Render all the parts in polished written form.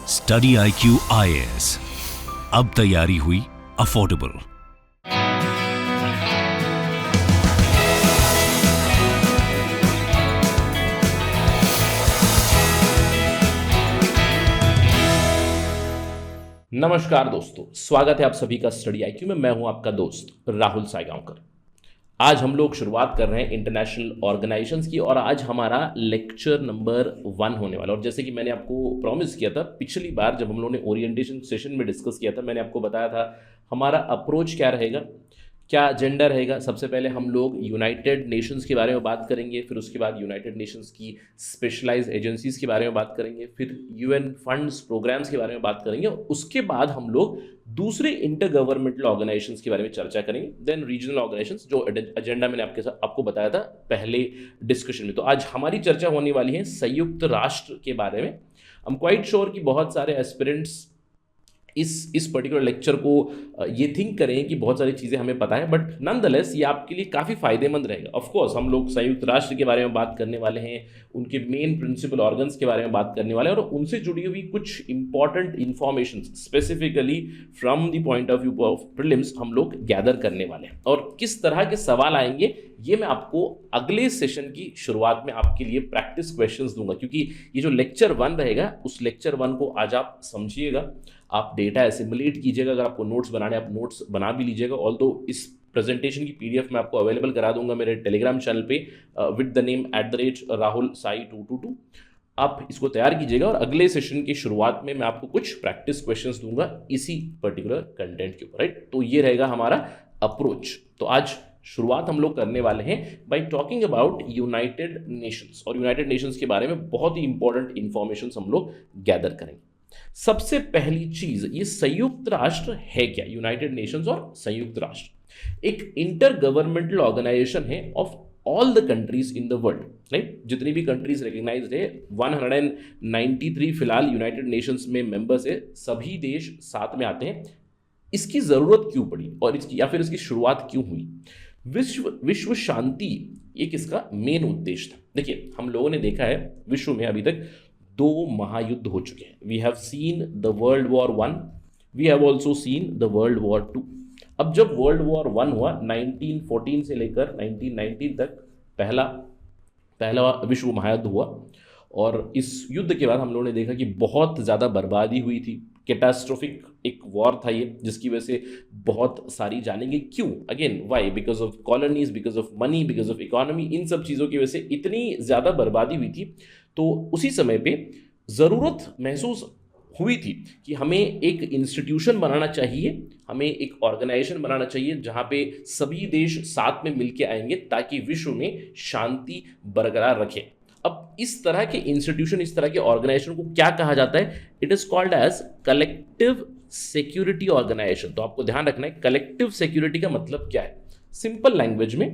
Study IQ IAS, अब तैयारी हुई अफोर्डेबल। नमस्कार दोस्तों, स्वागत है आप सभी का स्टडी IQ में। मैं हूं आपका दोस्त राहुल सायगांवकर। आज हम लोग शुरुआत कर रहे हैं इंटरनेशनल ऑर्गेनाइजेशंस की और आज हमारा लेक्चर नंबर 1 होने वाला। और जैसे कि मैंने आपको प्रॉमिस किया था पिछली बार जब हम लोगों ने ओरिएंटेशन सेशन में डिस्कस किया था, मैंने आपको बताया था हमारा अप्रोच क्या रहेगा, क्या एजेंडा रहेगा। सबसे पहले हम लोग यूनाइटेड नेशंस के बारे में बात करेंगे, फिर उसके बाद यूनाइटेड नेशंस की स्पेशलाइज्ड एजेंसीज के बारे में बात करेंगे, फिर UN फंड्स प्रोग्राम्स के बारे में बात करेंगे और उसके बाद हम लोग दूसरे इंटर गवर्नमेंटल ऑर्गेनाइजेशंस के बारे में चर्चा करेंगे, देन रीजनल ऑर्गेनाइजेशंस, जो एजेंडा मैंने आपको बताया था पहले डिस्कशन में। तो आज हमारी चर्चा होने वाली है संयुक्त राष्ट्र के बारे में। आई एम क्वाइट श्योर कि बहुत सारे एस्पिरेंट्स इस पर्टिकुलर लेक्चर को ये थिंक करें कि बहुत सारी चीज़ें हमें पता है, बट नॉनदलेस ये आपके लिए काफ़ी फायदेमंद रहेगा। ऑफ कोर्स हम लोग संयुक्त राष्ट्र के बारे में बात करने वाले हैं, उनके मेन प्रिंसिपल ऑर्गन्स के बारे में बात करने वाले हैं और उनसे जुड़ी हुई कुछ important information specifically from the point of view of prelims हम लोग गैदर करने वाले हैं। और किस तरह के सवाल आएंगे ये मैं आपको अगले सेशन की शुरुआत में आपके लिए प्रैक्टिस क्वेश्चंस दूंगा, क्योंकि ये जो लेक्चर 1 रहेगा उस लेक्चर 1 को आज आप समझिएगा, आप डेटा एसिमुलेट कीजिएगा। अगर आपको नोट्स बनाने आप नोट्स बना भी लीजिएगा। ऑल्दो इस प्रेजेंटेशन की PDF मैं आपको अवेलेबल करा दूंगा मेरे टेलीग्राम चैनल पे विद द नेम @rahulsai222। आप इसको तैयार कीजिएगा और अगले सेशन की शुरुआत में मैं आपको कुछ प्रैक्टिस क्वेश्चंस दूंगा इसी पर्टिकुलर कंटेंट के ऊपर, राइट। तो ये रहेगा हमारा अप्रोच। तो आज शुरुआत हम लोग करने वाले हैं bye talking about United Nations, और यूनाइटेड नेशंस के बारे में बहुत ही इंपॉर्टेंट इंफॉर्मेशन हम लोग गैदर करेंगे। सबसे पहली चीज, ये संयुक्त राष्ट्र है क्या? यूनाइटेड नेशंस और संयुक्त राष्ट्र एक इंटर गवर्नमेंटल ऑर्गेनाइजेशन है of all the countries in the world, right. जितनी भी कंट्रीज रिकग्नाइज्ड है 193 फिलहाल यूनाइटेड नेशंस में मेंबर्स है, सभी देश साथ में आते हैं। इसकी जरूरत क्यों पड़ी और फिर इसकी शुरुआत क्यों हुई? विश्व शांति एक इसका मेन उद्देश्य था। देखिए, हम लोगों ने देखा है विश्व में अभी तक 2 महायुद्ध हो चुके हैं। We have seen the world war 1, we have also seen the world war 2। अब जब वर्ल्ड वॉर 1 हुआ 1914 से लेकर 1919 तक पहला विश्व महायुद्ध हुआ, और इस युद्ध के बाद हम लोगों ने देखा कि बहुत ज़्यादा बर्बादी हुई थी। कैटास्ट्रोफिक एक वॉर था ये, जिसकी वजह से बहुत सारी जानेंगे क्यों, again why, because of colonies, because of money, because of economy, इन सब चीज़ों की वजह से इतनी ज़्यादा बर्बादी हुई थी। तो उसी समय पे ज़रूरत महसूस हुई थी कि हमें एक इंस्टीट्यूशन बनाना चाहिए, हमें एक ऑर्गेनाइजेशन बनाना चाहिए जहाँ पे सभी देश साथ में मिलके आएंगे ताकि विश्व में शांति बरकरार रखें। अब इस तरह के इंस्टीट्यूशन, इस तरह के ऑर्गेनाइजेशन को क्या कहा जाता है? It is called as collective security organisation. तो आपको ध्यान रखना है कलेक्टिव सिक्योरिटी का मतलब क्या है सिंपल लैंग्वेज में,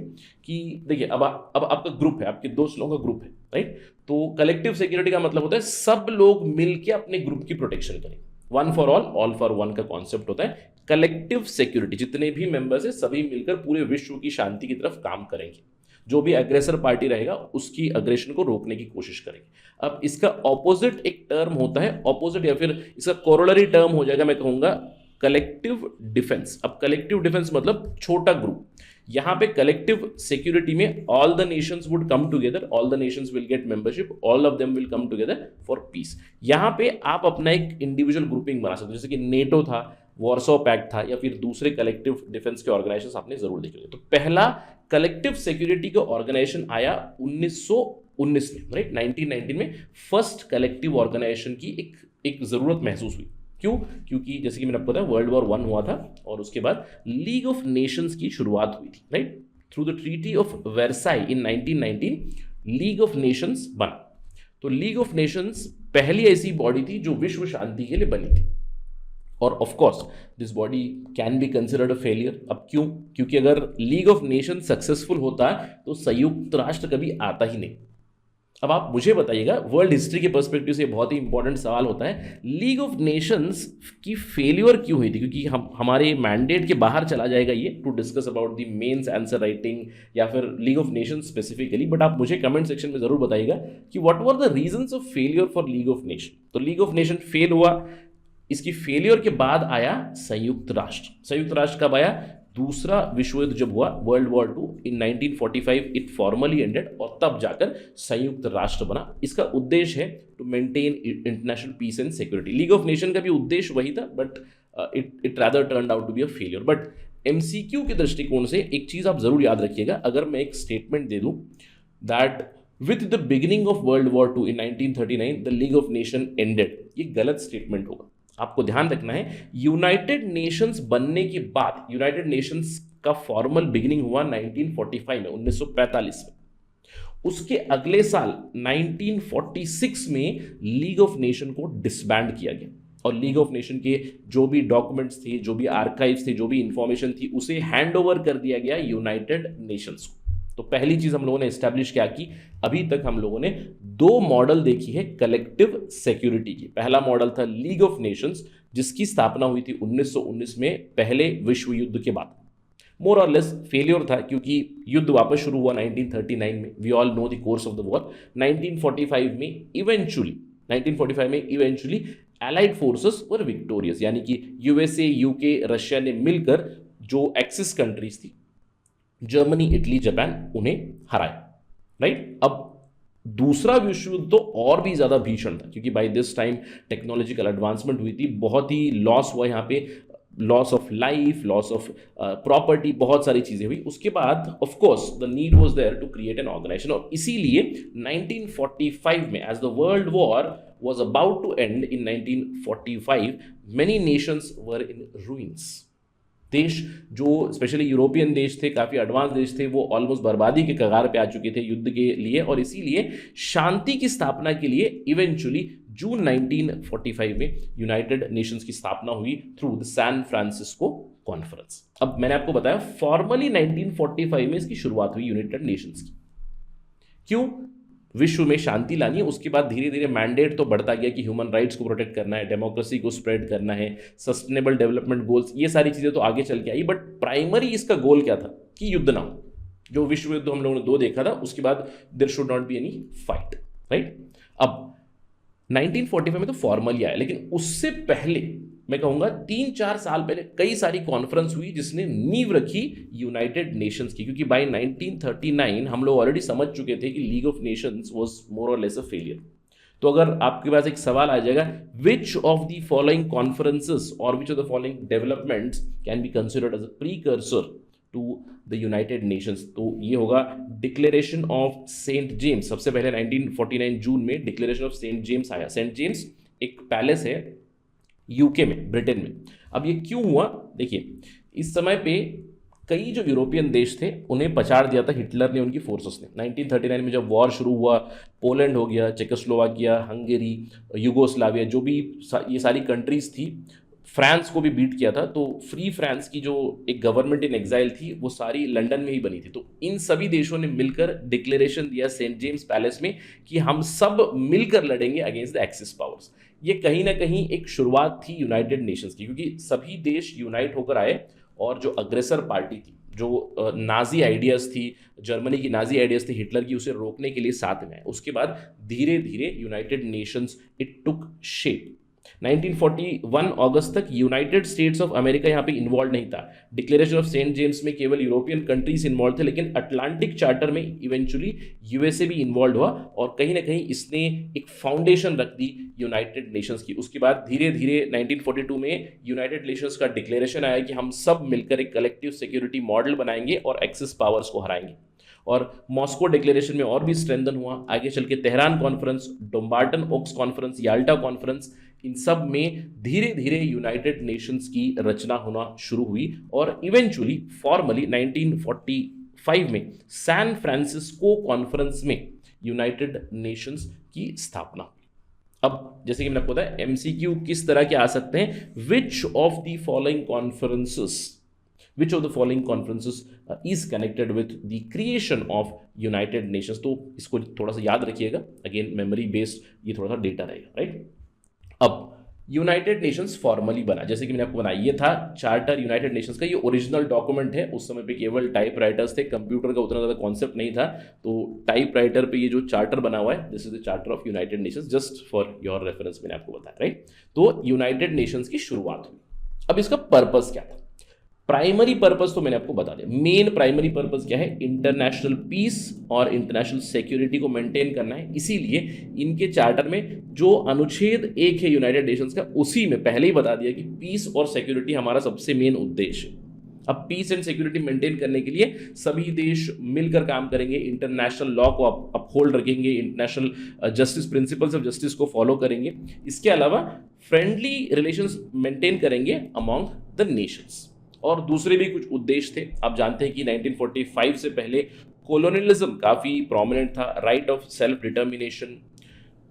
कि देखिए अब आपका ग्रुप है, आपके 2 लोगों का ग्रुप है, राइट। तो कलेक्टिव सिक्योरिटी का मतलब होता है सब लोग मिलकर अपने ग्रुप की प्रोटेक्शन करें। 1 फॉर ऑल फॉर वन का कॉन्सेप्ट होता है कलेक्टिव सिक्योरिटी। जितने भी मेंबर्स है सभी मिलकर पूरे विश्व की शांति की तरफ काम करेंगे। जो भी एग्रेसर पार्टी रहेगा उसकी अग्रेशन को रोकने की कोशिश करेंगे। अब इसका ऑपोजिट एक टर्म होता है, ऑपोजिट या फिर इसका कोरोलरी टर्म हो जाएगा, मैं कहूंगा कलेक्टिव डिफेंस। अब कलेक्टिव डिफेंस मतलब छोटा ग्रुप। यहां पे कलेक्टिव सिक्योरिटी में all the Nations would come together, all the Nations will get membership, all of them will come together for piece. यहां पे आप अपना एक इंडिविजुअल ग्रुपिंग बना सकते हो, जैसे कि नेटो था, वॉर्सो पैक्ट था, या फिर दूसरे कलेक्टिव डिफेंस के ऑर्गेनाइजेशन आपने जरूर देखे होंगे। तो पहला कलेक्टिव सिक्योरिटी का ऑर्गेनाइजेशन आया 1919 में, राइट। 1919 में फर्स्ट कलेक्टिव ऑर्गेनाइजेशन की एक जरूरत महसूस हुई। क्यों? क्योंकि जैसे कि मैंने आपको बताया वर्ल्ड वॉर 1 हुआ था और उसके बाद लीग ऑफ नेशंस की शुरुआत हुई थी, right. Through the treaty of Versailles in 1919 league of Nations बना। तो लीग ऑफ नेशंस पहली ऐसी बॉडी थी जो विश्व शांति के लिए बनी थी, और of course this body can be considered a failure. अब क्यों? क्योंकि अगर लीग ऑफ नेशंस सक्सेसफुल होता तो संयुक्त राष्ट्र कभी आता ही नहीं। अब आप मुझे बताइएगा, वर्ल्ड हिस्ट्री के पर्सपेक्टिव से बहुत ही इंपॉर्टेंट सवाल होता है, लीग ऑफ नेशंस की फेल्योर क्यों हुई थी? क्योंकि हमारे मैंडेट के बाहर चला जाएगा ये to discuss about the mains answer writing या फिर league of nations specifically, but आप मुझे कमेंट सेक्शन में जरूर बताइएगा कि what were the reasons of failure for league of nation. तो लीग ऑफ नेशन फेल हुआ, इसकी फेलियर के बाद आया संयुक्त राष्ट्र। संयुक्त राष्ट्र कब आया? दूसरा विश्व युद्ध जब हुआ, world war two, in 1945 it formally ended, और तब जाकर संयुक्त राष्ट्र बना। इसका उद्देश्य है to maintain international peace and security. League of nation का भी उद्देश्य वही था, but it rather turned out to be a failure. But MCQ के दृष्टिकोण से एक चीज आप जरूर याद रखिएगा, अगर मैं एक स्टेटमेंट दे दूं that with the beginning of world war two in 1939 the league of nation ended, ये गलत स्टेटमेंट होगा। आपको ध्यान रखना है, यूनाइटेड नेशंस बनने के बाद, यूनाइटेड नेशंस का फॉर्मल बिगिनिंग हुआ 1945 में, 1945 में। उसके अगले साल 1946 में लीग ऑफ नेशन को डिसबैंड किया गया, और लीग ऑफ नेशन के जो भी डॉक्यूमेंट्स थे, जो भी आर्काइव्स थे, जो भी इंफॉर्मेशन थी, उसे हैंड ओवर कर दिया गया यूनाइटेड नेशंस को। तो पहली चीज हम लोगों ने एस्टैब्लिश क्या की, अभी तक हम लोगों ने दो मॉडल देखी है कलेक्टिव सिक्योरिटी की। पहला मॉडल था लीग ऑफ नेशंस, जिसकी स्थापना हुई थी 1919 में, पहले विश्व युद्ध के बाद। मोर और लेस फेलियर था, क्योंकि युद्ध वापस शुरू हुआ 1939 में। We all know the course of the war. 1945 में eventually allied forces were victorious, यानी कि यूएसए, यूके, रशिया ने मिलकर, जो एक्सिस कंट्रीज थी, जर्मनी, इटली, जापान, उन्हें हराया। राइट? अब दूसरा विश्व युद्ध तो और भी ज्यादा भीषण था, क्योंकि by this time technological advancement हुई थी, बहुत ही लॉस हुआ यहाँ पे, loss of life, loss of property, बहुत सारी चीजें हुई। उसके बाद of course the need was there to create an organisation, और इसीलिए 1945 में, as the world war was about to end in 1945, many nations were in ruins. देश जो स्पेशली यूरोपियन देश थे, काफ़ी एडवांस देश थे, वो ऑलमोस्ट बर्बादी के कगार पे आ चुके थे युद्ध के लिए, और इसीलिए शांति की स्थापना के लिए इवेंचुअली जून 1945 में यूनाइटेड नेशंस की स्थापना हुई through the San Francisco conference. अब मैंने आपको बताया फॉर्मली 1945 में इसकी शुरुआत हुई यूनाइटेड नेशंस की। क्यों? विश्व में शांति लानी है। उसके बाद धीरे धीरे मैंडेट तो बढ़ता गया कि ह्यूमन राइट्स को प्रोटेक्ट करना है, डेमोक्रेसी को स्प्रेड करना है, सस्टेनेबल डेवलपमेंट गोल्स, ये सारी चीज़ें तो आगे चल के आई, बट प्राइमरी इसका गोल क्या था कि युद्ध ना हो। जो विश्व युद्ध हम लोगों ने दो देखा था, उसके बाद there should not be any fight. Right? अब 1945 में तो फॉर्मली आया, लेकिन उससे पहले मैं कहूंगा 3-4 साल पहले कई सारी कॉन्फ्रेंस हुई जिसने नींव रखी यूनाइटेड नेशंस की, क्योंकि बाय 1939 हम लोग ऑलरेडी समझ चुके थे कि league of Nations was more और लेस अ फेलियर। तो अगर आपके पास एक सवाल आ जाएगा, which of the following conferences और which of the following developments can be considered as a precursor to the United Nations, तो ये होगा डिक्लेरेशन ऑफ सेंट जेम्स। सबसे पहले 1949 जून में डिक्लेरेशन ऑफ सेंट जेम्स आया। सेंट जेम्स एक पैलेस है यूके में, ब्रिटेन में। अब ये क्यों हुआ? देखिए, इस समय पे कई जो यूरोपियन देश थे उन्हें पछाड़ दिया था हिटलर ने, उनकी फोर्सेस ने। 1939 में जब वॉर शुरू हुआ, पोलैंड हो गया, चेकोस्लोवाकिया, हंगेरी, युगोस्लाविया, जो भी ये सारी कंट्रीज थी, फ्रांस को भी बीट किया था। तो फ्री फ्रांस की जो एक गवर्नमेंट इन एग्जाइल थी, वो सारी लंदन में ही बनी थी। तो इन सभी देशों ने मिलकर डिक्लेरेशन दिया सेंट जेम्स पैलेस में कि हम सब मिलकर लड़ेंगे अगेंस्ट द एक्सिस पावर्स। ये कहीं ना कहीं एक शुरुआत थी यूनाइटेड नेशंस की, क्योंकि सभी देश यूनाइट होकर आए, और जो अग्रेसर पार्टी थी, जो नाजी आइडियाज़ थी, जर्मनी की नाजी आइडियाज़ थी हिटलर की, उसे रोकने के लिए साथ में आए। उसके बाद धीरे धीरे United Nations it took shape. 1941 अगस्त तक यूनाइटेड स्टेट्स ऑफ अमेरिका यहाँ पे इन्वॉल्व नहीं था। डिक्लेरेशन ऑफ सेंट जेम्स में केवल यूरोपियन कंट्रीज इन्वॉल्व थे, लेकिन अटलांटिक चार्टर में इवेंचुअली यूएसए भी इन्वॉल्व हुआ, और कहीं ना कहीं इसने एक फाउंडेशन रख दी यूनाइटेड नेशंस की। उसके बाद धीरे धीरे 1942 में यूनाइटेड नेशंस का डिक्लेरेशन आया कि हम सब मिलकर एक कलेक्टिव सिक्योरिटी मॉडल बनाएंगे और एक्सिस पावर्स को हराएंगे। और मॉस्को डिक्लेरेशन में और भी स्ट्रेंथन हुआ। आगे चल के Tehran conference, Dumbarton Oaks conference, Yalta conference, इन सब में धीरे धीरे यूनाइटेड नेशंस की रचना होना शुरू हुई, और इवेंचुअली फॉर्मली 1945 में सैन फ्रांसिस्को कॉन्फ्रेंस में यूनाइटेड नेशंस की स्थापना। अब जैसे कि मैंने आपको बताया, एमसीक्यू किस तरह के आ सकते हैं, विच of the following conferences which of the following conferences is connected with the creation of United Nations. तो इसको थोड़ा सा याद रखिएगा, अगेन मेमोरी बेस्ड ये थोड़ा सा डेटा रहेगा, राइट। अब यूनाइटेड नेशंस फॉर्मली बना, जैसे कि मैंने आपको बनाया, ये था चार्टर यूनाइटेड नेशंस का। ये ओरिजिनल डॉक्यूमेंट है, उस समय पे केवल टाइपराइटर्स थे, कंप्यूटर का उतना ज़्यादा कॉन्सेप्ट नहीं था, तो टाइपराइटर पे ये जो चार्टर बना हुआ है, this is the charter of United Nations, just for your reference मैंने आपको बताया, राइट। तो यूनाइटेड नेशंस की शुरुआत हुई। अब इसका पर्पस क्या था? प्राइमरी पर्पस तो मैंने आपको बता दिया। मेन प्राइमरी पर्पस क्या है? इंटरनेशनल पीस और इंटरनेशनल सिक्योरिटी को मेंटेन करना है। इसीलिए इनके चार्टर में जो अनुच्छेद 1 है यूनाइटेड नेशंस का, उसी में पहले ही बता दिया कि पीस और सिक्योरिटी हमारा सबसे मेन उद्देश्य है। अब पीस एंड सिक्योरिटी मेंटेन करने के लिए सभी देश मिलकर काम करेंगे, इंटरनेशनल लॉ को अपहोल्ड रखेंगे, international justice, principles of justice को फॉलो करेंगे। इसके अलावा फ्रेंडली रिलेशंस मेंटेन करेंगे अमॉन्ग द नेशंस। और दूसरे भी कुछ उद्देश्य थे। आप जानते हैं कि 1945 से पहले कोलोनियलिज्म काफ़ी प्रोमिनेंट था। Right of self determination,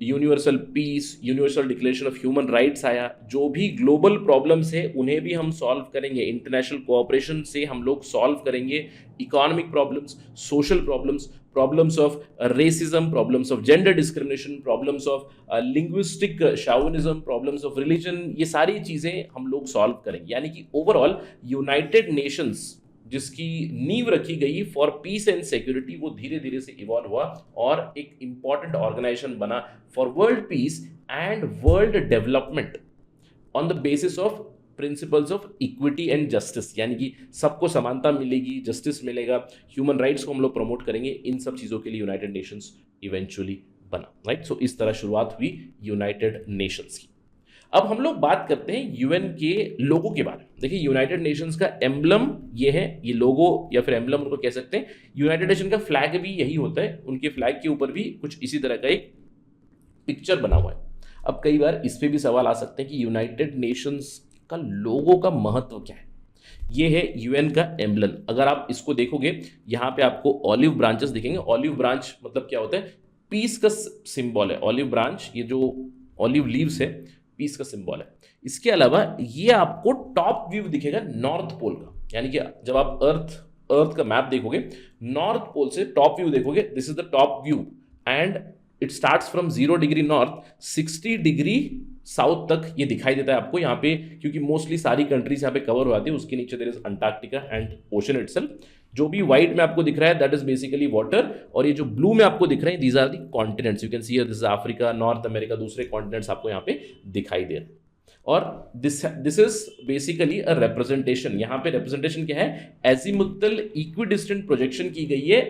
universal peace, universal declaration of human rights आया। जो भी ग्लोबल प्रॉब्लम्स है उन्हें भी हम सॉल्व करेंगे, इंटरनेशनल कोऑपरेशन से हम लोग सॉल्व करेंगे। Economic problems, social problems, problems of racism, problems of gender discrimination, problems of linguistic chauvinism, problems of religion, ये सारी चीज़ें हम लोग सॉल्व करेंगे। यानी कि ओवरऑल यूनाइटेड नेशंस जिसकी नींव रखी गई फॉर पीस एंड सिक्योरिटी, वो धीरे धीरे से इवॉल्व हुआ और एक इंपॉर्टेंट ऑर्गेनाइजेशन बना for world peace and world development on the basis of principles of equity and justice. यानी कि सबको समानता मिलेगी, जस्टिस मिलेगा, ह्यूमन राइट्स को हम लोग प्रमोट करेंगे। इन सब चीज़ों के लिए यूनाइटेड नेशंस इवेंचुअली बना, राइट। सो इस तरह शुरुआत हुई यूनाइटेड नेशंस की। अब हम लोग बात करते हैं यूएन के लोगो के बारे में। देखिए, यूनाइटेड नेशंस का एम्बलम ये है, ये लोगो या फिर एम्बलम उनको कह सकते हैं। यूनाइटेड नेशन का फ्लैग भी यही होता है, उनके फ्लैग के ऊपर भी कुछ इसी तरह का एक पिक्चर बना हुआ है। अब कई बार इस पे भी सवाल आ सकते हैं कि यूनाइटेड नेशंस का लोगो का महत्व क्या है। ये है यूएन का एम्बलम। अगर आप इसको देखोगे, यहाँ पे आपको ऑलिव ब्रांचेस दिखेंगे। ऑलिव ब्रांच मतलब क्या होता है? पीस का सिंबल है ऑलिव ब्रांच। ये जो ऑलिव लीव्स है, पीस का सिंबल है। इसके अलावा ये आपको टॉप व्यू दिखेगा नॉर्थ पोल का। यानी कि जब आप अर्थ का मैप देखोगे, नॉर्थ पोल से टॉप व्यू देखोगे, this is the top view and it starts from 0 degree north 60 degree south तक ये दिखाई देता है आपको यहाँ पे, क्योंकि मोस्टली सारी कंट्रीज यहाँ पे कवर हो जाती है। उसके नीचे there is Antarctica and ocean itself. जो भी व्हाइट में आपको दिख रहा है दैट इज बेसिकली वाटर, और ये जो ब्लू में आपको दिख रहे हैं these are the continents. You can see this is Africa, North America, दूसरे कॉन्टिनेंट्स आपको यहाँ पे दिखाई दे रहे हैं। और this is basically a representation. यहाँ पे रिप्रेजेंटेशन क्या है? एजीमुथल इक्विडिस्टेंट प्रोजेक्शन की गई है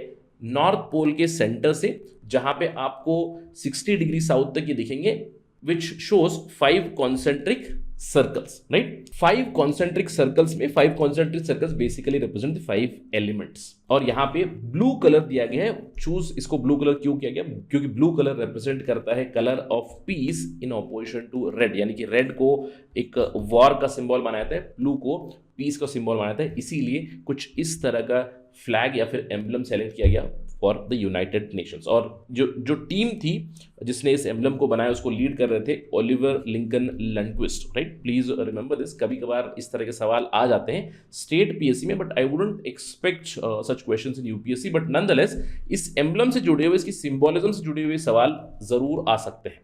नॉर्थ पोल के सेंटर से, जहां पे आपको 60 डिग्री साउथ तक ये दिखेंगे, which shows 5 concentric circles, right? 5 concentric circles में 5 concentric circles basically represent the 5 elements। और यहाँ पे ब्लू कलर दिया गया है। चूज इसको ब्लू कलर क्यों किया गया? क्योंकि ब्लू कलर रिप्रेजेंट करता है colour of peace in opposition to red. यानी कि रेड को एक वॉर का सिंबल माना जाता है, ब्लू को पीस का सिंबल माना जाता है। इसीलिए कुछ इस तरह का फ्लैग या फिर एम्बलम सेलेक्ट किया गया फॉर द यूनाइटेड नेशंस। और जो टीम थी जिसने इस एम्बलम को बनाया, उसको लीड कर रहे थे Oliver Lincoln Lundquist, right. Please remember this. कभी कभार इस तरह के सवाल आ जाते हैं स्टेट पीएससी में, but I wouldn't expect such questions in UPSC, but nonetheless इस एम्बलम से जुड़े हुए, इसकी सिंबोलिज्म से जुड़े हुए सवाल जरूर आ सकते हैं,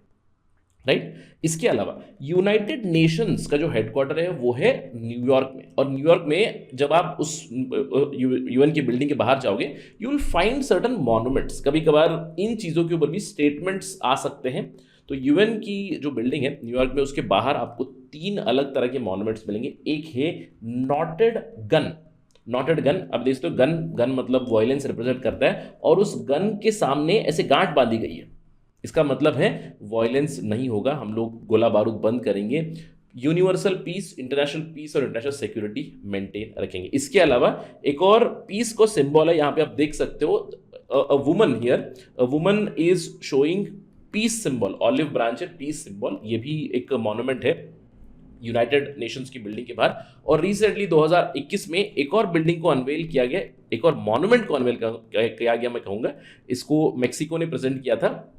राइट। इसके अलावा यूनाइटेड नेशंस का जो हेडक्वार्टर है वो है न्यूयॉर्क में। और न्यूयॉर्क में जब आप उस यूएन की बिल्डिंग के बाहर जाओगे, you will find certain monuments. कभी कभार इन चीज़ों के ऊपर भी स्टेटमेंट्स आ सकते हैं। तो यूएन की जो बिल्डिंग है न्यूयॉर्क में, उसके बाहर आपको 3 अलग तरह के मॉन्यूमेंट्स मिलेंगे। एक है नॉटेड गन। नॉटेड गन, अब देखते हो गन मतलब वायलेंस रिप्रेजेंट करता है, और उस गन के सामने ऐसे गांठ बांधी गई है। इसका मतलब है वायलेंस नहीं होगा, हम लोग गोला बारूद बंद करेंगे, यूनिवर्सल पीस, इंटरनेशनल पीस और इंटरनेशनल सिक्योरिटी मेंटेन रखेंगे। इसके अलावा एक और पीस को सिंबल है, यहाँ पे आप देख सकते हो a woman here, a woman is showing peace symbol, olive branch है, पीस सिंबल। ये भी एक मॉन्यूमेंट है यूनाइटेड नेशंस की बिल्डिंग के बाहर। और रिसेंटली 2021 में एक और बिल्डिंग को अनवेल किया गया, एक और मॉन्यूमेंट को अनवेल किया गया मैं कहूँगा। इसको मेक्सिको ने प्रेजेंट किया था।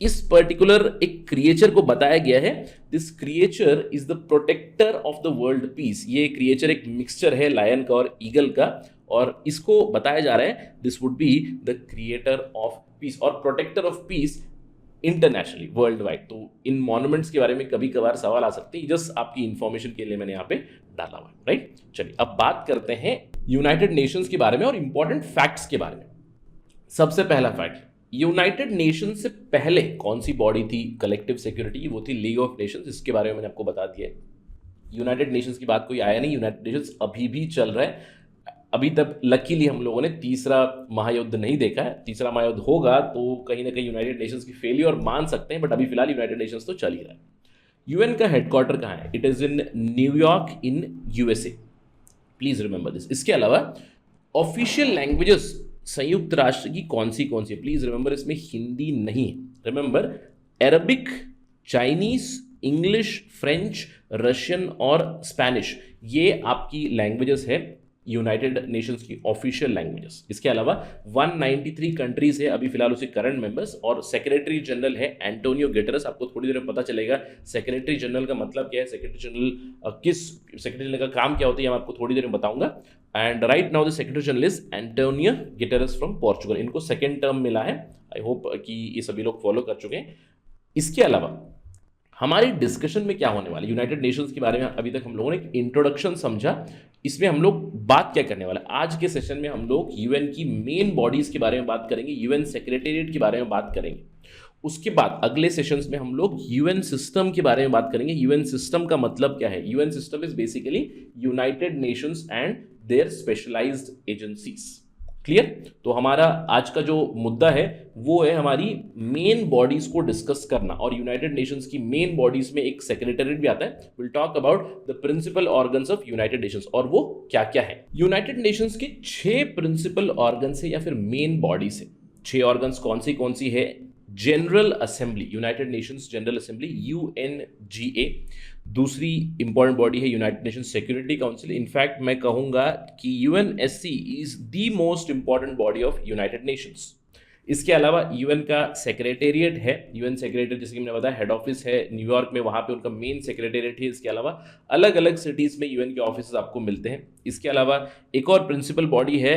इस पर्टिकुलर एक क्रिएचर को बताया गया है, this creature is the protector of the world peace. ये क्रिएचर एक मिक्सचर है लायन का और ईगल का, और इसको बताया जा रहा है this would be the creator of peace और protector of peace internationally, world wide. तो इन मॉन्यूमेंट्स के बारे में कभी कभार सवाल आ सकते हैं, जस्ट आपकी इंफॉर्मेशन के लिए मैंने यहाँ पे डाला हुआ है, राइट। चलिए अब बात करते हैं यूनाइटेड नेशंस के बारे में और इंपॉर्टेंट फैक्ट्स के बारे में। सबसे पहला फैक्ट, यूनाइटेड नेशंस से पहले कौन सी बॉडी थी कलेक्टिव सिक्योरिटी? वो थी लीग ऑफ नेशंस। इसके बारे में मैंने आपको बता दिया है। यूनाइटेड नेशंस की बात कोई आया नहीं, यूनाइटेड नेशंस अभी भी चल रहा है। अभी तक लकीली हम लोगों ने तीसरा महायुद्ध नहीं देखा है। तीसरा महायुद्ध होगा तो कहीं ना कहीं यूनाइटेड नेशंस की फेलियर मान सकते हैं, बट अभी फिलहाल यूनाइटेड नेशंस तो चल ही रहा है। यूएन का हेडक्वार्टर कहाँ है? It is in New York in USA, please remember this. इसके अलावा ऑफिशियल लैंग्वेजेस संयुक्त राष्ट्र की कौन सी है? प्लीज रिमेंबर, इसमें हिंदी नहीं है। Remember, Arabic, Chinese, English, French, Russian और स्पेनिश, ये आपकी लैंग्वेजेस है यूनाइटेड नेशंस की ऑफिशियल लैंग्वेजेस। इसके अलावा 193 कंट्रीज है अभी फिलहाल उसके करंट मेंबर्स, और सेक्रेटरी जनरल है एंटोनियो गुटेरेस। आपको थोड़ी देर में पता चलेगा सेक्रेटरी जनरल का मतलब क्या है, सेक्रेटरी जनरल का काम क्या होता है, मैं आपको थोड़ी देर में बताऊंगा। And right now the secretary general is Antonio Guterres from Portugal. इनको सेकेंड टर्म मिला है, आई होप कि ये सभी लोग फॉलो कर चुके हैं। इसके अलावा हमारी डिस्कशन में क्या होने वाला है, यूनाइटेड नेशंस के बारे में अभी तक हम लोगों ने एक इंट्रोडक्शन समझा। इसमें हम लोग बात क्या करने वाले हैं आज के सेशन में, हम लोग यूएन की मेन बॉडीज के बारे में बात करेंगे, यूएन सेक्रेटेरिएट के बारे में बात करेंगे। उसके बाद अगले सेशंस में हम लोग यूएन सिस्टम के बारे में बात करेंगे। यूएन सिस्टम का मतलब क्या है? UN system is basically United Nations and their specialised agencies. Clear? तो हमारा आज का जो मुद्दा है वो है हमारी मेन बॉडीज को डिस्कस करना, और यूनाइटेड नेशंस की मेन बॉडीज में एक सेक्रेटेरिएट भी आता है। Will talk about the principal organs of United Nations, और वो क्या क्या है। यूनाइटेड नेशंस के 6 प्रिंसिपल ऑर्गन्स है या फिर मेन बॉडीज है। 6 ऑर्गन्स कौन सी है? General assembly, United Nations General assembly, UNGA. दूसरी इंपॉर्टेंट बॉडी है United Nations Security council. In fact मैं कहूंगा कि UNSC is the most important body of United Nations. इसके अलावा यूएन का सेक्रेटेरिएट है, यूएन सेक्रेटेरिएट जैसे कि मैंने बताया हेड ऑफिस है न्यूयॉर्क में, वहाँ पे उनका मेन सेक्रेटेरिएट है। इसके अलावा अलग अलग सिटीज़ में यूएन के ऑफिस आपको मिलते हैं। इसके अलावा एक और प्रिंसिपल बॉडी है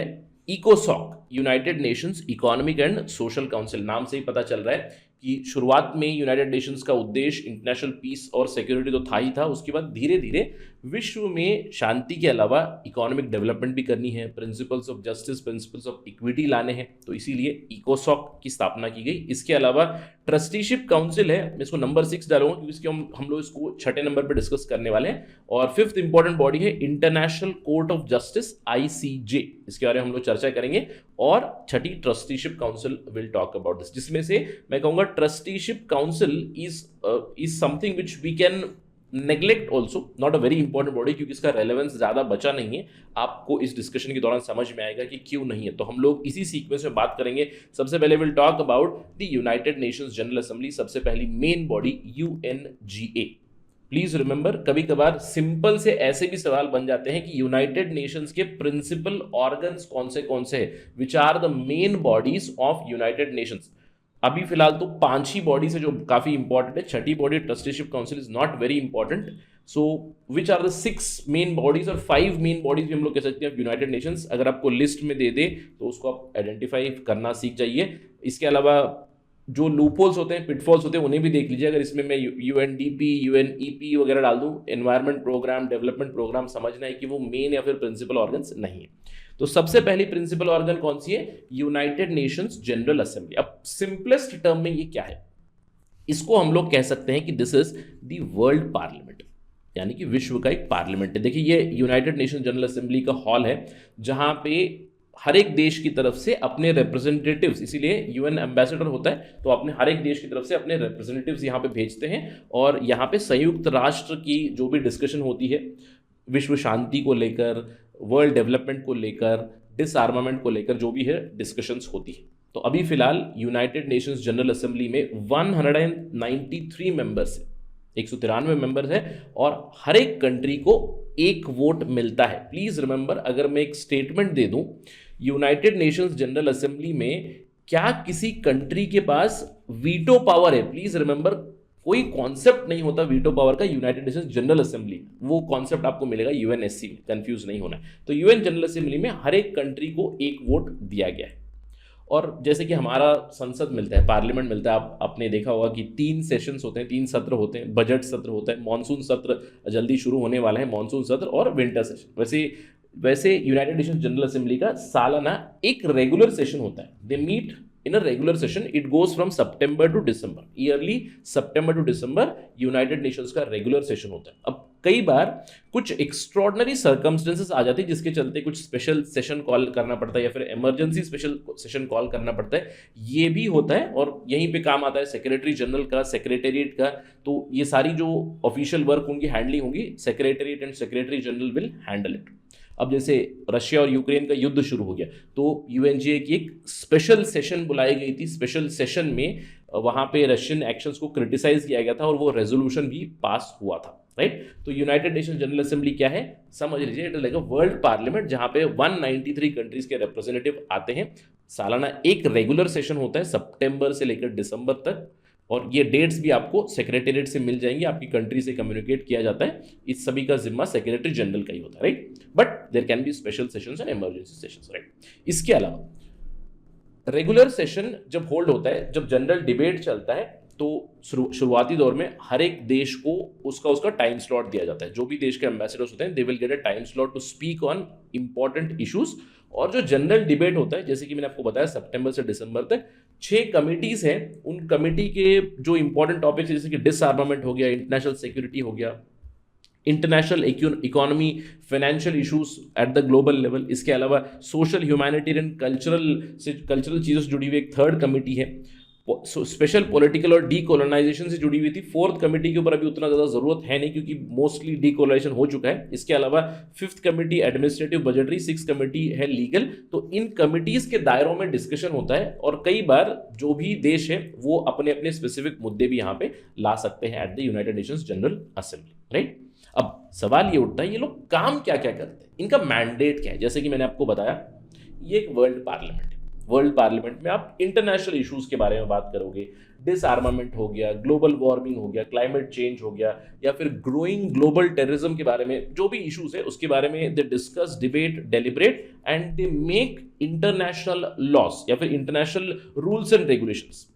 इकोसॉक, United Nations Economic and Social Council. नाम से ही पता चल रहा है कि शुरुआत में यूनाइटेड नेशंस का उद्देश्य इंटरनेशनल पीस और सिक्योरिटी तो था ही था, उसके बाद धीरे धीरे विश्व में शांति के अलावा इकोनॉमिक डेवलपमेंट भी करनी है, principles of justice, principles of equity लाने हैं, तो इसीलिए इकोसॉक की स्थापना की गई। इसके अलावा ट्रस्टीशिप काउंसिल है, मैं इसको नंबर 6 डालूंगा क्योंकि इसके हम लोग इसको 6ठे नंबर पर डिस्कस करने वाले हैं। और 5th इंपॉर्टेंट बॉडी है International Court of Justice, ICJ, इसके बारे में हम लोग चर्चा करेंगे। और 6ठी Trusteeship Council will talk about this, जिसमें से मैं कहूंगा Trusteeship Council is something which we can neglect also, not a very important body, क्योंकि इसका रेलेवेंस ज़्यादा बचा नहीं है। आपको इस डिस्कशन के दौरान समझ में आएगा कि क्यों नहीं है। तो हम लोग इसी सीक्वेंस में बात करेंगे। सबसे पहले will talk about the United Nations General assembly, सबसे पहली main body UNGA। Please remember, कभी कभार सिंपल से ऐसे भी सवाल बन जाते हैं कि यूनाइटेड नेशंस के प्रिंसिपल ऑर्गन्स कौन से हैं, which are the main bodies of United Nations. अभी फिलहाल तो 5 ही बॉडीज है जो काफी इंपॉर्टेंट है। 6ठी body Trusteeship Council is not very important. So which are the 6 main bodies और 5 मेन बॉडीज भी हम लोग कह सकते हैं यूनाइटेड नेशंस। अगर आपको लिस्ट में दे दे तो उसको आप आइडेंटिफाई करना सीख जाइए। इसके अलावा जो लूपहोल्स होते हैं, पिटफॉल्स होते हैं, उन्हें भी देख लीजिए। अगर इसमें मैं UNDP, UNEP वगैरह डाल दूं, एनवायरमेंट प्रोग्राम, डेवलपमेंट प्रोग्राम, समझना है कि वो मेन या फिर प्रिंसिपल ऑर्गन्स नहीं है। तो सबसे पहली प्रिंसिपल ऑर्गन कौन सी है? United Nations General assembly. अब सिंपलेस्ट टर्म में ये क्या है? इसको हम लोग कह सकते हैं कि this is the world parliament, यानी कि विश्व का एक पार्लियामेंट है। देखिए ये यूनाइटेड नेशंस जनरल असेंबली का हॉल है जहां पे हर एक देश की तरफ से अपने रिप्रेजेंटेटिव्स, इसीलिए यूएन एम्बेसडर होता है, तो अपने हर एक देश की तरफ से अपने रिप्रेजेंटेटिव्स यहाँ पे भेजते हैं। और यहाँ पे संयुक्त राष्ट्र की जो भी डिस्कशन होती है विश्व शांति को लेकर, वर्ल्ड डेवलपमेंट को लेकर, डिसआर्मामेंट को लेकर, जो भी है डिस्कशंस होती है। तो अभी फिलहाल यूनाइटेड नेशंस जनरल असेंबली में 193 मेंबर्स है, 193 मेंबर्स है, और हर एक कंट्री को एक वोट मिलता है। प्लीज रिमेंबर, अगर मैं एक स्टेटमेंट दे दूं, यूनाइटेड नेशंस जनरल असेंबली में क्या किसी कंट्री के पास वीटो पावर है? प्लीज रिमेंबर, कोई कॉन्सेप्ट नहीं होता वीटो पावर का यूनाइटेड नेशंस जनरल असेंबली, वो कॉन्सेप्ट आपको मिलेगा यूएनएससी में, कंफ्यूज नहीं होना है। तो यूएन जनरल असेंबली में हर एक कंट्री को एक वोट दिया गया है। और जैसे कि हमारा संसद मिलता है, पार्लियामेंट मिलता है, आपने देखा होगा कि 3 सेशंस होते हैं, 3 सत्र होते हैं, बजट सत्र होता है, मॉनसून सत्र जल्दी शुरू होने वाला है, मॉनसून सत्र और विंटर सेशन। वैसे यूनाइटेड नेशंस जनरल असेंबली का सालाना एक रेगुलर सेशन होता है। They meet in a regular session, it goes from September to December, yearly September to December United Nations का रेगुलर सेशन होता है। अब कई बार कुछ एक्स्ट्रॉर्डनरी सर्कमस्टेंसेस आ जाते हैं जिसके चलते कुछ स्पेशल सेशन कॉल करना पड़ता है या फिर इमरजेंसी स्पेशल सेशन कॉल करना पड़ता है, ये भी होता है। और यहीं पे काम आता है सेक्रेटरी जनरल का, सेक्रेटेरिएट का। तो ये सारी जो ऑफिशियल वर्क उनकी हैंडलिंग होगी, secretariat and secretary general will handle it. अब जैसे रशिया और यूक्रेन का युद्ध शुरू हो गया तो यूएनजीए की एक स्पेशल सेशन बुलाई गई थी। स्पेशल सेशन में वहां पे रशियन एक्शंस को क्रिटिसाइज किया गया था और वो रेजोल्यूशन भी पास हुआ था, राइट। तो यूनाइटेड नेशन जनरल असेंबली क्या है, समझ लीजिए, it is like a world parliament जहां पे 193 कंट्रीज के रिप्रेजेंटेटिव आते हैं। सालाना एक रेगुलर सेशन होता है सितंबर से लेकर दिसंबर तक, और ये डेट्स भी आपको सेक्रेटेरिएट से मिल जाएंगी, आपकी कंट्री से कम्युनिकेट किया जाता है। इस सभी का जिम्मा सेक्रेटरी जनरल का ही होता है, right. But there can be special sessions and emergency sessions, right. इसके अलावा रेगुलर सेशन जब होल्ड होता है, जब जनरल डिबेट चलता है, तो शुरुआती दौर में हर एक देश को उसका टाइम स्लॉट दिया जाता है। जो भी देश के एम्बेसडर्स होते हैं, they will get a time slot to speak on important issues. और जो जनरल डिबेट होता है, जैसे कि मैंने आपको बताया, सितंबर से दिसंबर तक 6 कमिटीज हैं। उन कमिटी के जो इंपॉर्टेंट टॉपिक्स जैसे कि डिसआर्मामेंट हो गया, इंटरनेशनल सिक्योरिटी हो गया, international economy, financial issues at the global level. इसके अलावा सोशल, ह्यूमैनिटेरियन, कल्चरल चीज़ों से जुड़ी हुई एक 3rd कमेटी है। स्पेशल पॉलिटिकल और डीकोलोनाइजेशन से जुड़ी हुई थी। 4th कमेटी के ऊपर अभी उतना ज़्यादा ज़रूरत है नहीं क्योंकि मोस्टली डीकोलोनाइजेशन हो चुका है। इसके अलावा 5th committee administrative budgetary, 6th committee है लीगल। तो इन कमिटीज़ के दायरों में डिस्कशन होता है और कई बार जो भी देश है वो अपने अपने स्पेसिफिक मुद्दे भी यहाँ पे ला सकते हैं at the United Nations General assembly, right. अब सवाल ये उठता है, ये लोग काम क्या क्या करते हैं, इनका मैंडेट क्या है। जैसे कि मैंने आपको बताया, ये एक वर्ल्ड पार्लियामेंट है। वर्ल्ड पार्लियामेंट में आप इंटरनेशनल इश्यूज के बारे में बात करोगे, डिसआर्मामेंट हो गया, ग्लोबल वार्मिंग हो गया, क्लाइमेट चेंज हो गया, या फिर ग्रोइंग ग्लोबल टेररिज्म के बारे में जो भी इश्यूज है उसके बारे में they discuss, debate, deliberate and they make international laws या फिर international rules and regulations.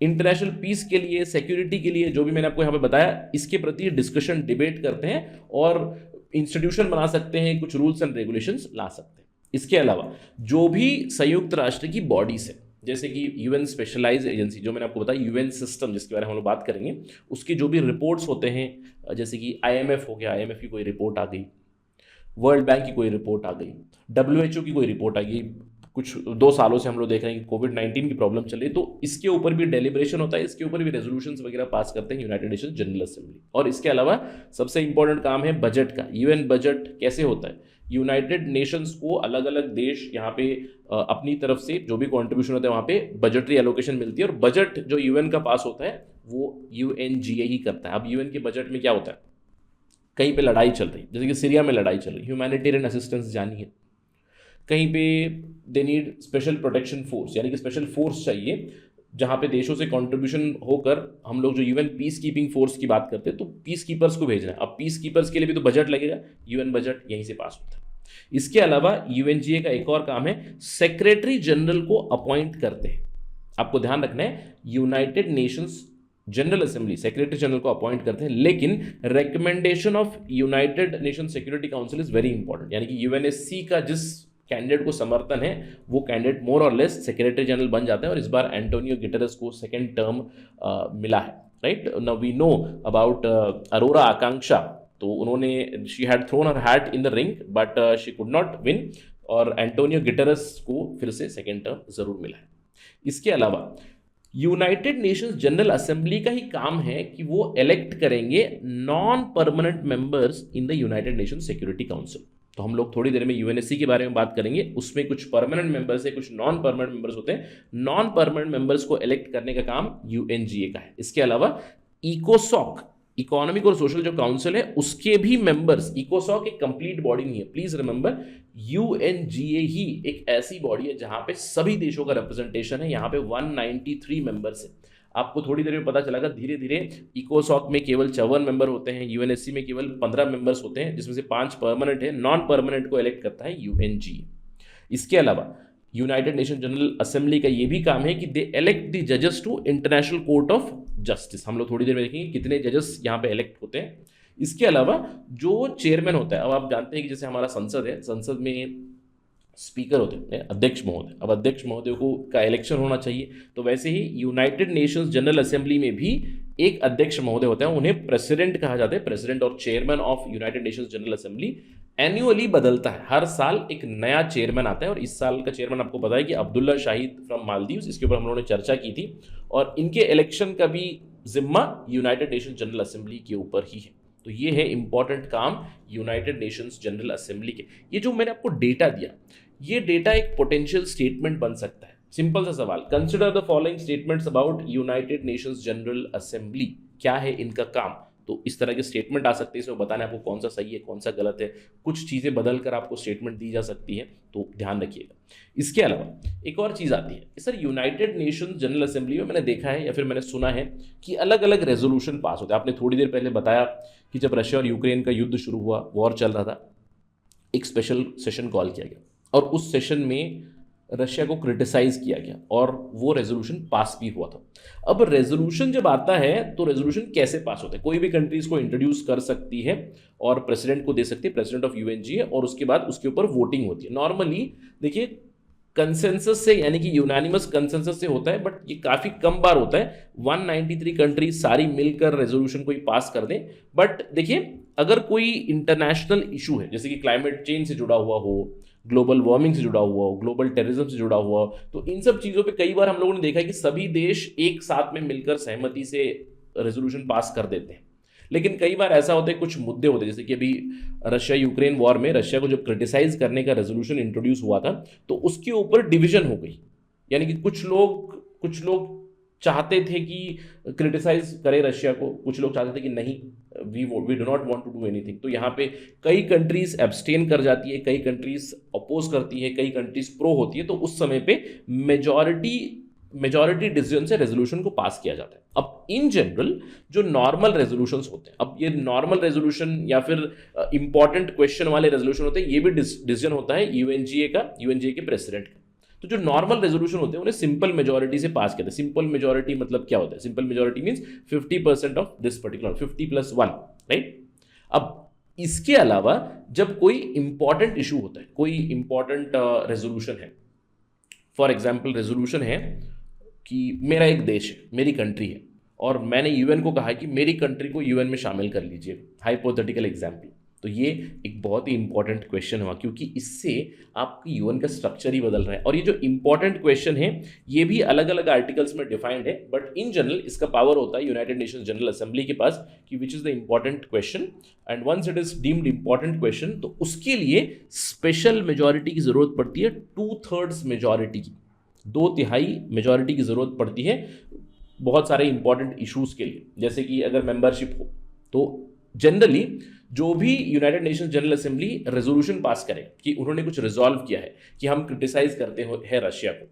International peace के लिए, सिक्योरिटी के लिए, जो भी मैंने आपको यहाँ पे बताया, इसके प्रति डिस्कशन, डिबेट करते हैं और इंस्टीट्यूशन बना सकते हैं, कुछ रूल्स एंड रेगुलेशंस ला सकते हैं। इसके अलावा जो भी संयुक्त राष्ट्र की बॉडीज है, जैसे कि यूएन स्पेशलाइज्ड एजेंसी, जो मैंने आपको बताया, यूएन सिस्टम जिसके बारे में हम लोग बात करेंगे, उसके जो भी रिपोर्ट्स होते हैं, जैसे कि आईएमएफ हो गया, आईएमएफ की कोई रिपोर्ट आ गई, वर्ल्ड बैंक की कोई रिपोर्ट आ गई, डब्ल्यूएचओ की कोई रिपोर्ट आ गई। कुछ 2 सालों से हम लोग देख रहे हैं कि कोविड-19 की प्रॉब्लम चल रही है, तो इसके ऊपर भी डेलिब्रेशन होता है, इसके ऊपर भी रेजोल्यूशंस वगैरह पास करते हैं यूनाइटेड नेशंस जनरल असेंबली। और इसके अलावा सबसे इंपॉर्टेंट काम है बजट का। यूएन बजट कैसे होता है, यूनाइटेड नेशंस को अलग अलग देश यहाँ पे अपनी तरफ से जो भी कॉन्ट्रीब्यूशन होता है वहाँ पे बजटरी एलोकेशन मिलती है, और बजट जो यूएन का पास होता है वो यूएनजीए ही करता है। अब यूएन के बजट में क्या होता है, कहीं पे लड़ाई चल रही, जैसे कि सीरिया में लड़ाई चल रही, ह्यूमैनिटेरियन असिस्टेंस जानी है, कहीं पे they need special protection force, यानी कि स्पेशल फोर्स चाहिए, जहाँ पे देशों से कंट्रीब्यूशन होकर हम लोग जो यूएन पीस कीपिंग फोर्स की बात करते हैं, तो पीस कीपर्स को भेजना है। अब पीस कीपर्स के लिए भी तो बजट लगेगा, यूएन बजट यहीं से पास होता है। इसके अलावा यूएनजीए का एक और काम है, सेक्रेटरी जनरल को अपॉइंट करते हैं। आपको ध्यान रखना है, United Nations General assembly secretary general को अपॉइंट करते हैं, लेकिन recommendation of United Nation Security council is very important. यानी कि यूएनएससी का जिस कैंडिडेट को समर्थन है वो कैंडिडेट मोर और लेस सेक्रेटरी जनरल बन जाता है, और इस बार एंटोनियो गुटेरेस को 2nd टर्म मिला है, right. Now we know about Arora Akanksha, तो उन्होंने she had thrown her hat in the ring but she could not win, और एंटोनियो गुटेरेस को फिर से 2nd टर्म जरूर मिला है। इसके अलावा यूनाइटेड नेशंस जनरल असेंबली का ही काम है कि वो इलेक्ट करेंगे non permanent members in the United Nations Security council. तो हम लोग थोड़ी देर में यूएनएससी के बारे में बात करेंगे, उसमें कुछ परमानेंट मेंबर्स है, कुछ नॉन परमानेंट मेंबर्स होते हैं। नॉन परमानेंट मेंबर्स को इलेक्ट करने का काम यूएनजीए का है। इसके अलावा इकोसॉक, इकोनॉमिक और सोशल जो काउंसिल है उसके भी मेंबर्स, इकोसॉक एक कंप्लीट बॉडी नहीं है, प्लीज रिमेंबर, यूएनजीए ही एक ऐसी बॉडी है जहां पे सभी देशों का रिप्रेजेंटेशन है। यहाँ पे 193 मेंबर्स है। आपको थोड़ी देर में पता चलेगा, धीरे धीरे इकोसॉक में केवल 54 मेंबर होते हैं, यूएनएससी में केवल 15 मेंबर्स होते हैं, जिसमें से 5 परमानेंट है, नॉन परमानेंट को इलेक्ट करता है यूएनजीए। इसके अलावा यूनाइटेड नेशन जनरल असेंबली का ये भी काम है कि दे इलेक्ट द जजेस to International Court of Justice. हम लोग थोड़ी देर में देखेंगे कितने जजेस यहाँ पे इलेक्ट होते हैं। इसके अलावा जो चेयरमैन होता है, अब आप जानते हैं कि जैसे हमारा संसद है, संसद में स्पीकर होते हैं, अध्यक्ष महोदय। अब अध्यक्ष महोदय को का इलेक्शन होना चाहिए, तो वैसे ही यूनाइटेड नेशंस जनरल असेंबली में भी एक अध्यक्ष महोदय होता है, उन्हें प्रेसिडेंट कहा जाता है। प्रेसिडेंट और chairman of United Nations General assembly annually बदलता है, हर साल एक नया चेयरमैन आता है। और इस साल का चेयरमैन आपको पता है कि अब्दुल्ला शाहिद फ्रॉम मालदीव्स, इसके ऊपर हम लोगों ने चर्चा की थी, और इनके इलेक्शन का भी जिम्मा यूनाइटेड नेशंस जनरल असेंबली के ऊपर ही है। तो ये है इंपॉर्टेंट काम यूनाइटेड नेशंस जनरल असेंबली के। ये जो मैंने आपको डेटा दिया, ये डेटा एक पोटेंशियल स्टेटमेंट बन सकता है। सिंपल सा सवाल, consider the following statements about United Nations General assembly. क्या है इनका काम? तो इस तरह के स्टेटमेंट आ सकते हैं, इसमें बताना आपको कौन सा सही है कौन सा गलत है, कुछ चीज़ें बदल कर आपको स्टेटमेंट दी जा सकती है, तो ध्यान रखिएगा। इसके अलावा एक और चीज़ आती है sir, United Nations General Assembly में मैंने देखा है या फिर मैंने सुना है कि अलग अलग रेजोल्यूशन पास होते हैं। आपने थोड़ी देर पहले बताया कि जब रशिया और यूक्रेन का युद्ध शुरू हुआ, वॉर चल रहा था, एक स्पेशल सेशन कॉल किया गया और उस सेशन में रशिया को क्रिटिसाइज किया गया और वो रेजोल्यूशन पास भी हुआ था। अब रेजोल्यूशन जब आता है तो रेजोल्यूशन कैसे पास होता है? कोई भी कंट्री इसको इंट्रोड्यूस कर सकती है और प्रेसिडेंट को दे सकती है, प्रेसिडेंट ऑफ यूएनजीए, और उसके बाद उसके ऊपर वोटिंग होती है। नॉर्मली देखिए कंसेंसस से, यानी कि यूनानिमस कंसेंसस से होता है, बट ये काफ़ी कम बार होता है। 193 कंट्री सारी मिलकर रेजोल्यूशन कोई पास कर दें। बट देखिए अगर कोई इंटरनेशनल इशू है, जैसे कि क्लाइमेट चेंज से जुड़ा हुआ हो, ग्लोबल वार्मिंग से जुड़ा हुआ हो, ग्लोबल टेररिज्म से जुड़ा हुआ हो, तो इन सब चीज़ों पे कई बार हम लोगों ने देखा है कि सभी देश एक साथ में मिलकर सहमति से रेजोल्यूशन पास कर देते हैं। लेकिन कई बार ऐसा होता है, कुछ मुद्दे होते हैं, जैसे कि अभी रशिया यूक्रेन वॉर में रशिया को जब क्रिटिसाइज करने का रेजोल्यूशन इंट्रोड्यूस हुआ था, तो उसके ऊपर डिवीजन हो गई। यानी कि कुछ लोग चाहते थे कि क्रिटिसाइज करें रशिया को, कुछ लोग चाहते थे कि नहीं, we do not want to do anything. तो यहाँ पे कई कंट्रीज एब्सटेन कर जाती है, कई कंट्रीज अपोज करती है, कई कंट्रीज प्रो होती है। तो उस समय पे मेजॉरिटी डिसीजन से रेजोल्यूशन को पास किया जाता है। अब इन जनरल जो नॉर्मल रेजोल्यूशंस होते हैं, अब ये नॉर्मल रेजोल्यूशन या फिर इंपॉर्टेंट क्वेश्चन वाले रेजोल्यूशन होते हैं, ये भी डिसीजन होता है यूएनजीए के प्रेसिडेंट का। तो जो नॉर्मल रेजोल्यूशन होते हैं उन्हें सिंपल मेजॉरिटी से पास करते हैं। सिंपल मेजॉरिटी मतलब क्या होता है? Simple majority means 50% of this particular, 50+1, right. अब इसके अलावा जब कोई इंपॉर्टेंट इशू होता है, कोई इंपॉर्टेंट रेजोल्यूशन है, फॉर एग्जाम्पल रेजोल्यूशन है कि मेरा एक देश है, मेरी कंट्री है, और मैंने यूएन को कहा है कि मेरी कंट्री को यूएन में शामिल कर लीजिए, हाइपोथेटिकल एग्जाम्पल। तो ये एक बहुत ही इंपॉर्टेंट क्वेश्चन हुआ, क्योंकि इससे आपकी यूएन का स्ट्रक्चर ही बदल रहा है। और ये जो इंपॉर्टेंट क्वेश्चन है ये भी अलग अलग आर्टिकल्स में डिफाइंड है, बट इन जनरल इसका पावर होता है यूनाइटेड नेशंस जनरल असेंबली के पास कि which is the important question, and once it is deemed important question तो उसके लिए स्पेशल मेजॉरिटी की जरूरत पड़ती है, 2/3 मेजॉरिटी की, 2/3 मेजॉरिटी की जरूरत पड़ती है बहुत सारे इंपॉर्टेंट इश्यूज के लिए। जैसे कि अगर मेंबरशिप हो तो जनरली जो भी United Nations General assembly resolution pass करे कि उन्होंने कुछ रिजॉल्व किया है कि हम क्रिटिसाइज करते हैं रशिया को,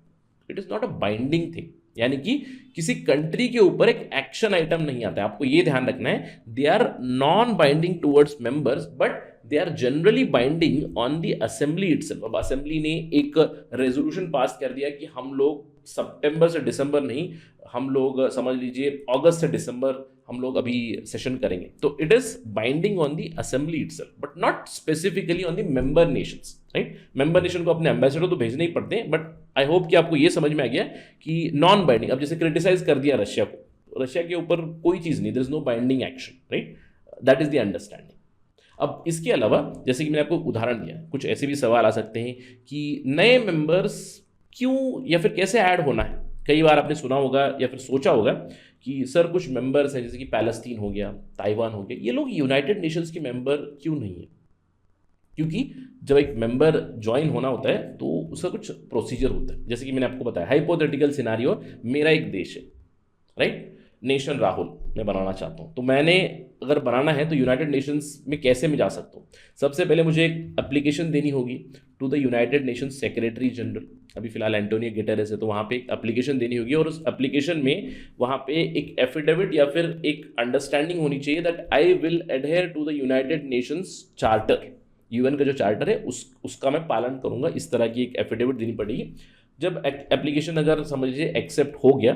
it is not a binding thing. यानी कि किसी कंट्री के ऊपर एक एक्शन आइटम नहीं आता है। आपको ये ध्यान रखना है, they are non binding towards members, but they are generally binding on the assembly itself. अब असेंबली ने एक रेजोल्यूशन पास कर दिया कि हम लोग सितंबर से दिसंबर नहीं, हम लोग समझ लीजिए अगस्त से दिसंबर हम लोग अभी सेशन करेंगे, तो it is binding on the assembly itself but not specifically on the member Nations, right. Member nation को अपने एम्बेसडर तो भेजने ही पड़ते हैं, बट आई होप कि आपको ये समझ में आ गया कि नॉन बाइंडिंग। अब जैसे क्रिटिसाइज कर दिया रशिया को, रशिया के ऊपर कोई चीज़ नहीं, there is no binding action, right, that is the understanding. अब इसके अलावा जैसे कि मैंने आपको उदाहरण दिया, कुछ ऐसे भी सवाल आ सकते हैं कि नए मेंबर्स क्यों या फिर कैसे ऐड होना है। कई बार आपने सुना होगा या फिर सोचा होगा कि सर कुछ मेंबर्स हैं, जैसे कि पैलेस्टीन हो गया, ताइवान हो गया, ये लोग यूनाइटेड नेशंस के मेंबर क्यों नहीं है? क्योंकि जब एक मेंबर ज्वाइन होना होता है तो उसका कुछ प्रोसीजर होता है। जैसे कि मैंने आपको बताया, हाइपोथेटिकल सिनारियो, मेरा एक देश है, राइट, नेशन राहुल मैं बनाना चाहता हूँ, तो मैंने अगर बनाना है तो यूनाइटेड नेशंस में कैसे मैं जा सकता हूँ? सबसे पहले मुझे एक एप्लीकेशन देनी होगी to the United Nations Secretary General. अभी फिलहाल एंटोनियो गुटेरेस है, तो वहाँ पे एक एप्लीकेशन देनी होगी और उस एप्लीकेशन में वहाँ पे एक एफिडेविट या फिर एक अंडरस्टैंडिंग होनी चाहिए that I will adhere to the United Nations charter. UN का जो चार्टर है उसका मैं पालन करूँगा, इस तरह की एक एफिडेविट देनी पड़ेगी। जब एप्लीकेशन अगर समझ लीजिए एक्सेप्ट हो गया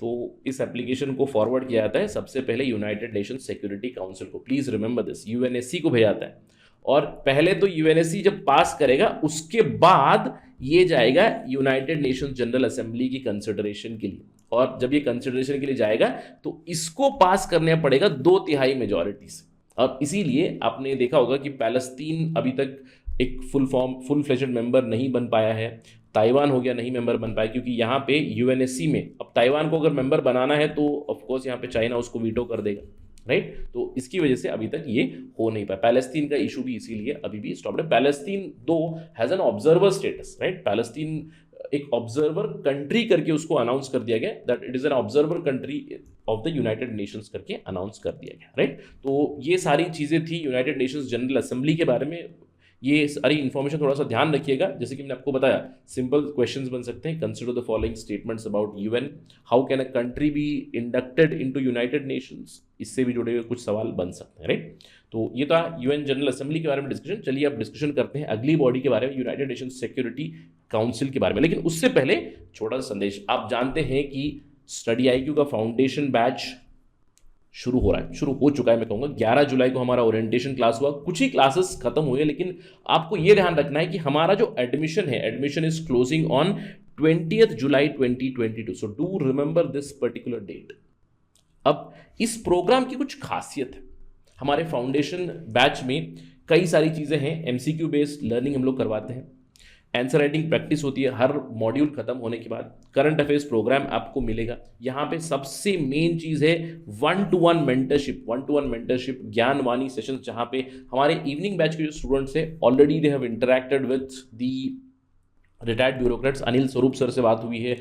तो इस एप्लीकेशन को फॉरवर्ड किया जाता है सबसे पहले यूनाइटेड नेशंस सिक्योरिटी काउंसिल को। प्लीज़ रिमेंबर दिस, यूएनएससी को भेजा जाता है और पहले तो यूएनएससी जब पास करेगा उसके बाद ये जाएगा यूनाइटेड नेशंस जनरल असेंबली की कंसिडरेशन के लिए, और जब ये कंसिडरेशन के लिए जाएगा तो इसको पास करना पड़ेगा 2/3 मेजॉरिटी से। अब इसीलिए आपने देखा होगा कि पैलेस्तीन अभी तक एक फुल फ्लेजेड मेंबर नहीं बन पाया है। ताइवान हो गया नहीं मेंबर बन पाया, क्योंकि यहाँ पे यूएनएससी में अब ताइवान को अगर मेंबर बनाना है तो ऑफकोर्स यहाँ पे चाइना उसको वीटो कर देगा, राइट। तो इसकी वजह से अभी तक ये हो नहीं पाया। पैलेस्तीन का इशू भी इसीलिए अभी भी स्टॉप्ड है। पैलेस्तीन दो has an observer status, right. Palestine एक ऑब्जर्वर कंट्री करके उसको अनाउंस कर दिया गया that it is an observer country of the United Nations करके अनाउंस कर दिया गया, राइट। तो ये सारी चीज़ें थी यूनाइटेड नेशंस जनरल असेंबली के बारे में। ये सारी इन्फॉर्मेशन थोड़ा सा ध्यान रखिएगा, जैसे कि मैंने आपको बताया सिंपल क्वेश्चंस बन सकते हैं। Consider the following statements about UN, how can a country be inducted into United Nations, इससे भी जुड़े हुए कुछ सवाल बन सकते हैं, राइट। तो ये था यूएन जनरल असेंबली के बारे में डिस्कशन। चलिए अब डिस्कशन करते हैं अगली बॉडी के बारे में, यूनाइटेड नेशंस सिक्योरिटी काउंसिल के बारे में। लेकिन उससे पहले छोटा सा संदेश, आप जानते हैं कि स्टडी आईक्यू का फाउंडेशन बैच शुरू हो रहा है, शुरू हो चुका है मैं कहूँगा। 11 जुलाई को हमारा ओरिएंटेशन क्लास हुआ, कुछ ही क्लासेस खत्म हुए, लेकिन आपको ये ध्यान रखना है कि हमारा जो एडमिशन है, admission is closing on 20 July 2022, so do remember this particular date. अब इस प्रोग्राम की कुछ खासियत है, हमारे फाउंडेशन बैच में कई सारी चीज़ें हैं। एमसीक्यू बेस्ड लर्निंग हम लोग करवाते हैं, आंसर राइटिंग प्रैक्टिस होती है हर मॉड्यूल खत्म होने के बाद, करंट अफेयर्स प्रोग्राम आपको मिलेगा। यहाँ पे सबसे मेन चीज़ है 1-to-1 mentorship, 1-to-1 mentorship Gyanvani sessions, जहाँ पे हमारे इवनिंग बैच के जो स्टूडेंट्स हैं already they have interacted with the retired bureaucrats. Anil Swarup sir से बात हुई है,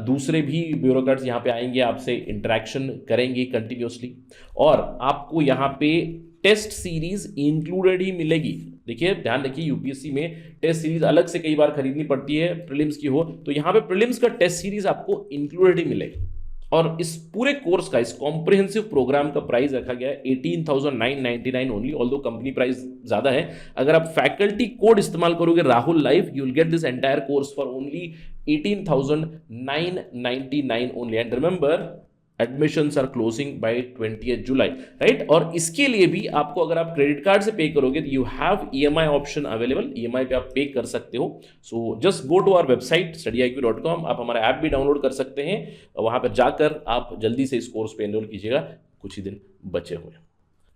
दूसरे भी ब्यूरोक्रेट्स यहाँ पे आएंगे, आपसे इंटरेक्शन करेंगे कंटिन्यूसली, और आपको यहाँ पे टेस्ट सीरीज इंक्लूडेड ही मिलेगी। देखिए ध्यान रखिए, यूपीएससी में टेस्ट सीरीज अलग से कई बार खरीदनी पड़ती है, प्रीलिम्स की हो, तो यहाँ पे प्रीलिम्स का टेस्ट सीरीज आपको इंक्लूडेड ही मिलेगा। और इस पूरे कोर्स का, इस कॉम्प्रिहेंसिव प्रोग्राम का प्राइस रखा गया है 18,999 ओनली, ऑल्दो कंपनी प्राइस ज़्यादा है। अगर आप फैकल्टी कोड इस्तेमाल करोगे Rahul live, you will get this entire course for only 18,999 only. And remember admissions are closing by 20 July, right. और इसके लिए भी आपको, अगर आप क्रेडिट कार्ड से पे करोगे तो you have EMI option available, EMI पे आप पे कर सकते हो। So just go to our website studyIQ.com, आप हमारा ऐप भी डाउनलोड कर सकते हैं, वहां पर जाकर आप जल्दी से इस कोर्स पे एनरोल कीजिएगा, कुछ ही दिन बचे हुए।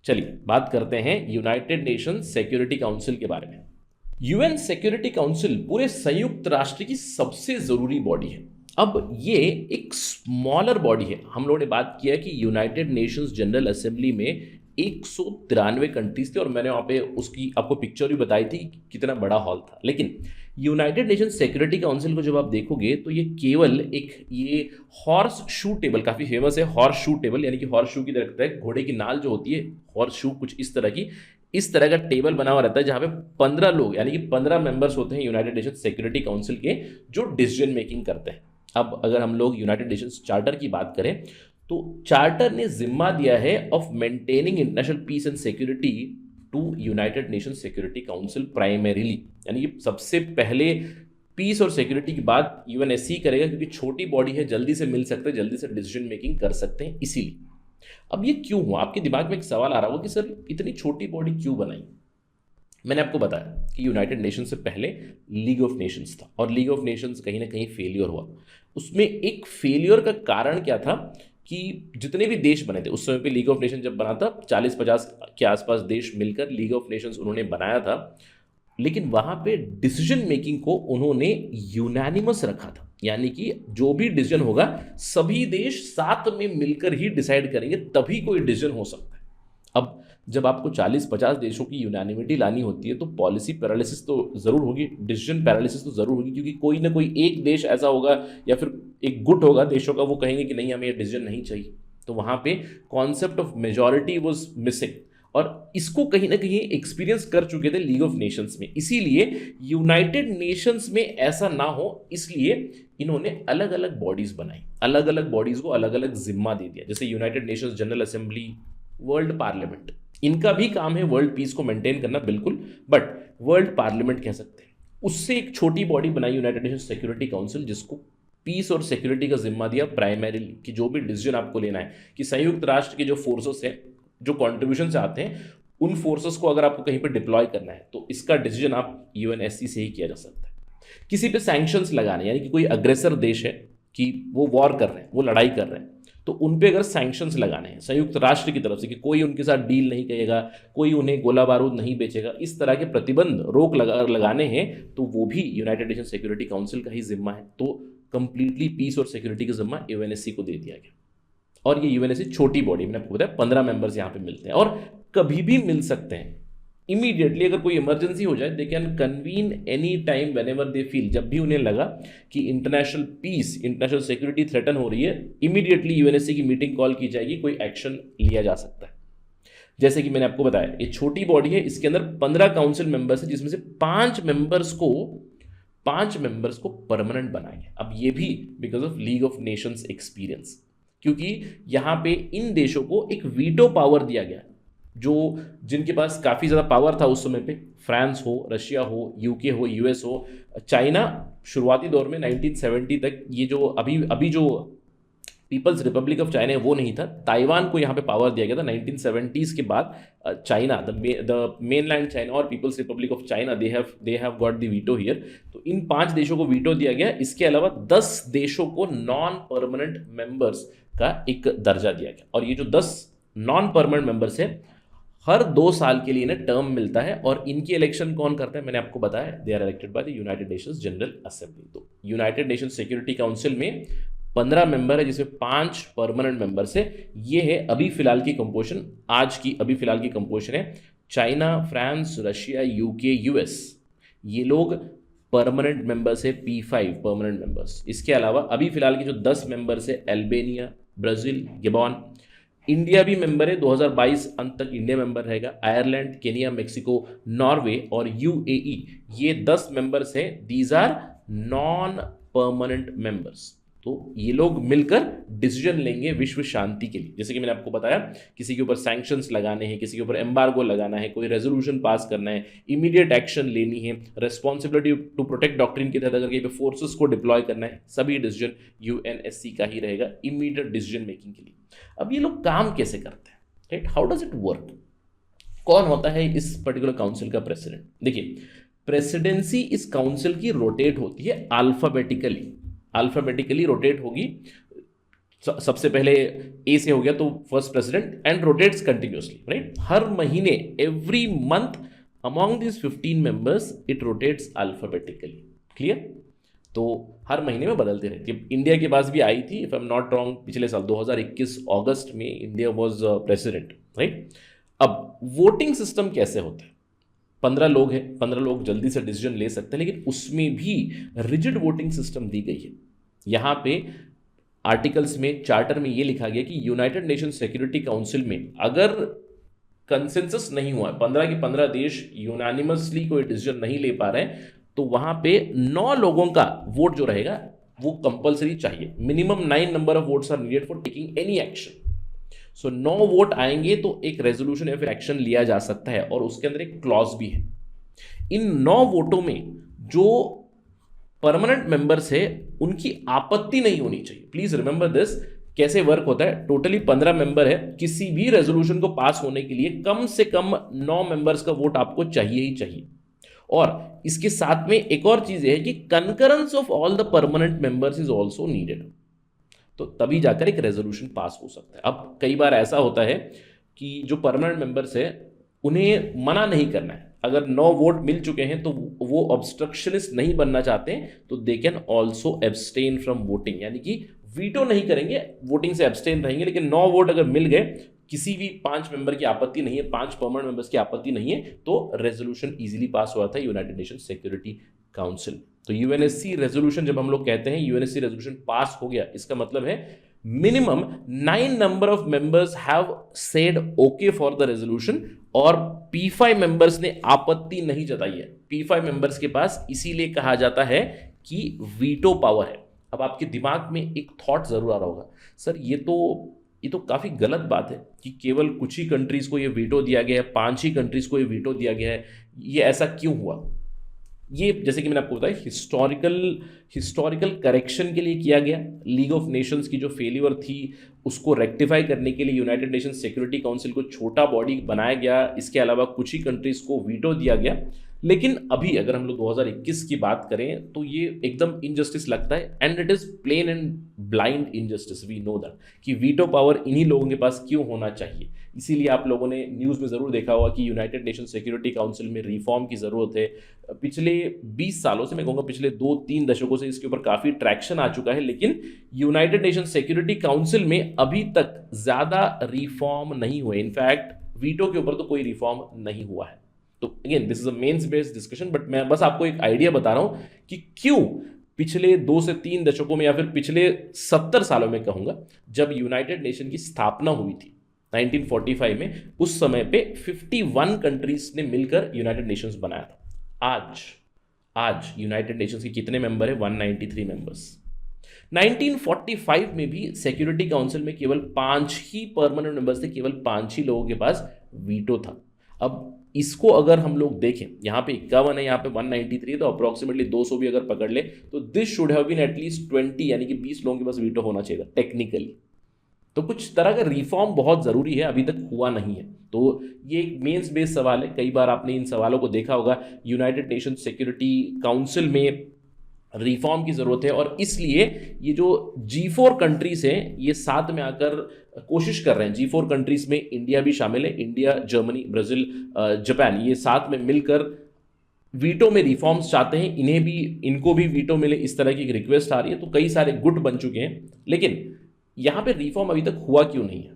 चलिए बात करते हैं यूनाइटेड नेशंस सिक्योरिटी काउंसिल के बारे में। यूएन सिक्योरिटी काउंसिल पूरे संयुक्त राष्ट्र की सबसे जरूरी बॉडी है। अब ये एक स्मॉलर बॉडी है। हम लोगों ने बात किया कि यूनाइटेड नेशंस जनरल असेंबली में 193 कंट्रीज थे, और मैंने वहाँ पे उसकी आपको पिक्चर भी बताई थी कितना बड़ा हॉल था। लेकिन यूनाइटेड नेशंस सिक्योरिटी काउंसिल को जब आप देखोगे तो ये केवल एक, ये हॉर्स शू टेबल काफ़ी फेमस है, हॉर्स शू टेबल, यानी कि हॉर्स शू की तरह है, घोड़े की नाल जो होती है, हॉर्स शू कुछ इस तरह की, इस तरह का टेबल बना हुआ रहता है, जहाँ पे 15 लोग यानी कि 15 मेंबर्स होते हैं यूनाइटेड नेशंस सिक्योरिटी काउंसिल के, जो डिसीजन मेकिंग करते हैं। अब अगर हम लोग यूनाइटेड नेशंस चार्टर की बात करें तो चार्टर ने जिम्मा दिया है of maintaining international peace and security to United Nations Security Council primarily, यानी कि सबसे पहले पीस और सिक्योरिटी की बात यूएनएससी करेगा, क्योंकि छोटी बॉडी है, जल्दी से मिल सकते हैं, जल्दी से डिसीजन मेकिंग कर सकते हैं, इसीलिए। अब ये क्यों हुआ? आपके दिमाग में एक सवाल आ रहा होगा कि सर इतनी छोटी बॉडी क्यों बनाई? मैंने आपको बताया कि यूनाइटेड नेशंस से पहले लीग ऑफ नेशंस था, और लीग ऑफ नेशंस कहीं ना कहीं फेलियर हुआ। उसमें एक फेलियर का कारण क्या था कि जितने भी देश बने थे उस समय पे, लीग ऑफ नेशन जब बना था 40-50 के आसपास देश मिलकर लीग ऑफ नेशंस उन्होंने बनाया था, लेकिन वहाँ पे डिसीजन मेकिंग को उन्होंने यूनानिमस रखा था, यानी कि जो भी डिसीजन होगा सभी देश साथ में मिलकर ही डिसाइड करेंगे, तभी कोई डिसीजन हो सकता है। अब जब आपको 40-50 देशों की यूनानिमिटी लानी होती है तो पॉलिसी पैरालिसिस तो ज़रूर होगी, डिसीजन पैरालिसिस तो ज़रूर होगी, क्योंकि कोई ना कोई एक देश ऐसा होगा या फिर एक गुट होगा देशों का, वो कहेंगे कि नहीं हमें ये डिसीजन नहीं चाहिए, तो वहां पे concept of majority was missing, और इसको कहीं ना कहीं एक्सपीरियंस कर चुके थे लीग ऑफ नेशंस में। इसीलिए यूनाइटेड नेशंस में ऐसा ना हो, इसलिए इन्होंने अलग अलग बॉडीज बनाई, अलग अलग बॉडीज को अलग अलग जिम्मा दे दिया। जैसे United Nations General assembly, world parliament, इनका भी काम है वर्ल्ड पीस को मेंटेन करना, बिल्कुल, बट वर्ल्ड पार्लियामेंट कह सकते हैं। उससे एक छोटी बॉडी बनाई यूनाइटेड नेशंस सिक्योरिटी काउंसिल, जिसको पीस और सिक्योरिटी का जिम्मा दिया प्राइमरीली, कि जो भी डिसीजन आपको लेना है, कि संयुक्त राष्ट्र के जो फोर्सेस है, जो कंट्रीब्यूशन से आते हैं, उन फोर्सेस को अगर आपको कहीं पर डिप्लॉय करना है तो इसका डिसीजन आप यूएनएससी से ही किया जा सकता है। किसी पे सैंक्शंस लगाने, यानी कि कोई अग्रेसर देश है कि वो वॉर कर रहे हैं, वो लड़ाई कर रहे हैं, तो उन पे अगर सैंक्शंस लगाने हैं संयुक्त राष्ट्र की तरफ से, कि कोई उनके साथ डील नहीं करेगा, कोई उन्हें गोला बारूद नहीं बेचेगा, इस तरह के प्रतिबंध रोक लगाने हैं, तो वो भी यूनाइटेड नेशन सिक्योरिटी काउंसिल का ही जिम्मा है। तो कंप्लीटली पीस और सिक्योरिटी का जिम्मा यूएनएससी को दे दिया गया। और ये यूएनएससी छोटी बॉडी, मैंने आपको बताया 15 मेंबर्स यहाँ पे मिलते हैं और कभी भी मिल सकते हैं इमीडिएटली। अगर कोई इमरजेंसी हो जाए, they can convene any time whenever they feel, जब भी उन्हें लगा कि international peace, international security threaten हो रही है, इमीडिएटली यूएनएससी की मीटिंग कॉल की जाएगी, कोई एक्शन लिया जा सकता है। जैसे कि मैंने आपको बताया, ये छोटी बॉडी है, इसके अंदर 15 काउंसिल मेंबर्स है, जिसमें से 5 मेंबर्स को परमानेंट बनाएंगे। अब ये भी because of league of Nations experience, क्योंकि यहां पे इन देशों को एक वीटो पावर दिया गया, जो जिनके पास काफ़ी ज़्यादा पावर था उस समय पे, फ्रांस हो, रशिया हो, यूके हो, यूएस हो, चाइना शुरुआती दौर में 1970 तक, ये जो अभी जो पीपल्स रिपब्लिक ऑफ चाइना है वो नहीं था, ताइवान को यहाँ पे पावर दिया गया था 1970s के बाद। चाइना, द मेनलैंड चाइना और people's republic of China, they have got the veto here. तो इन 5 देशों को वीटो दिया गया। इसके अलावा 10 देशों को नॉन परमानेंट मेंबर्स का एक दर्जा दिया गया, और ये जो 10 नॉन परमानेंट मेंबर्स है, हर 2 साल के लिए इन्हें टर्म मिलता है, और इनकी इलेक्शन कौन करता है, मैंने आपको बताया, they are elected by the United Nations General Assembly. तो यूनाइटेड नेशन सिक्योरिटी काउंसिल में 15 मेंबर है, जिसमें 5 परमानेंट मेंबर्स है। ये है अभी फिलहाल की कंपोजिशन, आज की अभी फिलहाल की कंपोजिशन है। China, France, Russia, UK, US, ये लोग परमानेंट मेंबर्स है, P5 परमानेंट मेंबर्स। इसके अलावा अभी फिलहाल की जो 10 मेंबर्स है, अल्बानिया, ब्राजील, गिबॉन, इंडिया भी मेंबर है, 2022 अंत तक इंडिया मेंबर रहेगा। आयरलैंड, केनिया, मेक्सिको, नॉर्वे और यूएई, ये 10 मेंबर्स हैं। These are non permanent members. तो ये लोग मिलकर डिसीजन लेंगे विश्व शांति के लिए। जैसे कि मैंने आपको बताया, किसी के ऊपर सैंक्शंस लगाने हैं, किसी के ऊपर एम्बार्गो लगाना है, कोई रेजोल्यूशन पास करना है, इमीडिएट एक्शन लेनी है, रेस्पॉन्सिबिलिटी टू प्रोटेक्ट डॉक्ट्रिन के तहत अगर कहीं पे फोर्सेस को डिप्लॉय करना है, सभी डिसीजन यूएनएससी का ही रहेगा इमीडिएट डिसीजन मेकिंग के लिए। अब ये लोग काम कैसे करते हैं, right, how does it work, कौन होता है इस पर्टिकुलर काउंसिल का प्रेसिडेंट? देखिए, प्रेसिडेंसी इस काउंसिल की रोटेट होती है अल्फाबेटिकली रोटेट होगी। सबसे पहले ए से हो गया तो first president, and rotates continuously, right. हर महीने, every month among this 15 members it rotates alphabetically. Clear? तो हर महीने में बदलते रहती है। इंडिया के पास भी आई थी, if I am not wrong, पिछले साल 2021 अगस्त में इंडिया वाज प्रेसिडेंट, राइट। अब वोटिंग सिस्टम कैसे होता है? 15 लोग हैं, 15 लोग जल्दी से डिसीजन ले सकते हैं, लेकिन उसमें भी रिजिड वोटिंग सिस्टम दी गई है। यहाँ पे आर्टिकल्स में, चार्टर में ये लिखा गया कि यूनाइटेड नेशन सिक्योरिटी काउंसिल में अगर कंसेंसस नहीं हुआ, 15 के 15 देश यूनानिमसली कोई डिसीजन नहीं ले पा रहे हैं, तो वहां पे 9 लोगों का वोट जो रहेगा वो कंपलसरी चाहिए। Minimum 9 number of votes are needed for taking any action. So 9 vote आएंगे तो एक रेजोल्यूशन या फिर एक्शन लिया जा सकता है, और उसके अंदर एक क्लॉज भी है। इन 9 वोटों में जो परमानेंट मेंबर्स है उनकी आपत्ति नहीं होनी चाहिए। Please remember this. कैसे वर्क होता है? टोटली 15 मेंबर है, किसी भी रेजोल्यूशन को पास होने के लिए कम से कम 9 मेंबर्स का वोट आपको चाहिए ही चाहिए। और इसके साथ में एक और चीज है कि concurrence of all the permanent members is also needed, तो तभी जाकर एक रेजोल्यूशन पास हो सकता है। अब कई बार ऐसा होता है कि जो परमानेंट मेंबर्स है उन्हें मना नहीं करना है। अगर 9 वोट मिल चुके हैं तो वो ऑब्स्ट्रक्शनिस्ट नहीं बनना चाहते हैं, तो they can also abstain from voting, यानी कि वीटो नहीं करेंगे, वोटिंग से एब्सटेन रहेंगे। लेकिन 9 वोट अगर मिल गए, किसी भी 5 मेंबर की आपत्ति नहीं है, 5 परमानेंट मेंबर्स की आपत्ति नहीं है, तो रेजोल्यूशन इजीली पास हुआ था यूनाइटेड नेशन सिक्योरिटी काउंसिल। तो यूएनएससी रेजोल्यूशन, जब हम लोग कहते हैं यूएनएससी रेजोल्यूशन पास हो गया, इसका मतलब है minimum 9 number of members have said okay for the resolution, और P5 मेंबर्स ने आपत्ति नहीं जताई है। P5 मेंबर्स के पास इसीलिए कहा जाता है कि वीटो पावर है। अब आपके दिमाग में एक थॉट जरूर आ रहा होगा, सर ये तो काफी गलत बात है कि केवल कुछ ही कंट्रीज को ये वीटो दिया गया है, 5 ही कंट्रीज को ये वीटो दिया गया है, ये ऐसा क्यों हुआ? ये जैसे कि मैंने आपको बताया हिस्टोरिकल करेक्शन के लिए किया गया। लीग ऑफ नेशंस की जो फेल्यूर थी उसको रेक्टिफाई करने के लिए यूनाइटेड नेशंस सिक्योरिटी काउंसिल को छोटा बॉडी बनाया गया। इसके अलावा कुछ ही कंट्रीज को वीटो दिया गया। लेकिन अभी अगर हम लोग 2021 की बात करें तो ये एकदम इनजस्टिस लगता है, and it is plain and blind injustice. We know that कि वीटो पावर इन्हीं लोगों के पास क्यों होना चाहिए। इसीलिए आप लोगों ने न्यूज़ में ज़रूर देखा होगा कि यूनाइटेड नेशन सिक्योरिटी काउंसिल में रिफॉर्म की ज़रूरत है। पिछले 20 सालों से, मैं कहूँगा पिछले 2-3 दशकों से इसके ऊपर काफ़ी ट्रैक्शन आ चुका है, लेकिन यूनाइटेड नेशन सिक्योरिटी काउंसिल में अभी तक ज़्यादा रिफॉर्म नहीं हुए। इनफैक्ट वीटो के ऊपर तो कोई रिफॉर्म नहीं हुआ है। तो again this is a men's based discussion, but मैं बस आपको एक आइडिया बता रहा हूं कि क्यों पिछले 2 से 3 दशकों में या फिर पिछले 70 सालों में कहूंगा, जब यूनाइटेड नेशन की स्थापना हुई थी 1945 में, उस समय पे 51 कंट्रीज ने मिलकर यूनाइटेड नेशंस बनाया था। आज यूनाइटेड नेशंस के कितने मेंबर है? 193 मेंबर्स। 1945 में भी सिक्योरिटी काउंसिल में केवल 5 ही परमानेंट मेंबर्स थे, केवल 5 ही लोगों के पास वीटो था। अब इसको अगर हम लोग देखें, यहाँ पे 51 है, यहाँ पे 193 है, तो अप्रोक्सीमेटली 200 भी अगर पकड़ ले तो this should have been at least 20, यानी कि 20 लोगों के पास वीटो होना चाहिए टेक्निकली। तो कुछ तरह का रिफॉर्म बहुत ज़रूरी है, अभी तक हुआ नहीं है। तो ये एक मेंस बेस्ड सवाल है, कई बार आपने इन सवालों को देखा होगा। यूनाइटेड नेशन सिक्योरिटी काउंसिल में रिफॉर्म की ज़रूरत है, और इसलिए ये जो G4 कंट्रीज हैं ये साथ में आकर कोशिश कर रहे हैं। G4 कंट्रीज में इंडिया भी शामिल है। इंडिया, जर्मनी, ब्राज़ील, जापान, ये साथ में मिलकर वीटो में रिफॉर्म्स चाहते हैं। इनको भी वीटो मिले, इस तरह की एक रिक्वेस्ट आ रही है। तो कई सारे गुट बन चुके हैं, लेकिन यहाँ पे रिफॉर्म अभी तक हुआ क्यों नहीं है?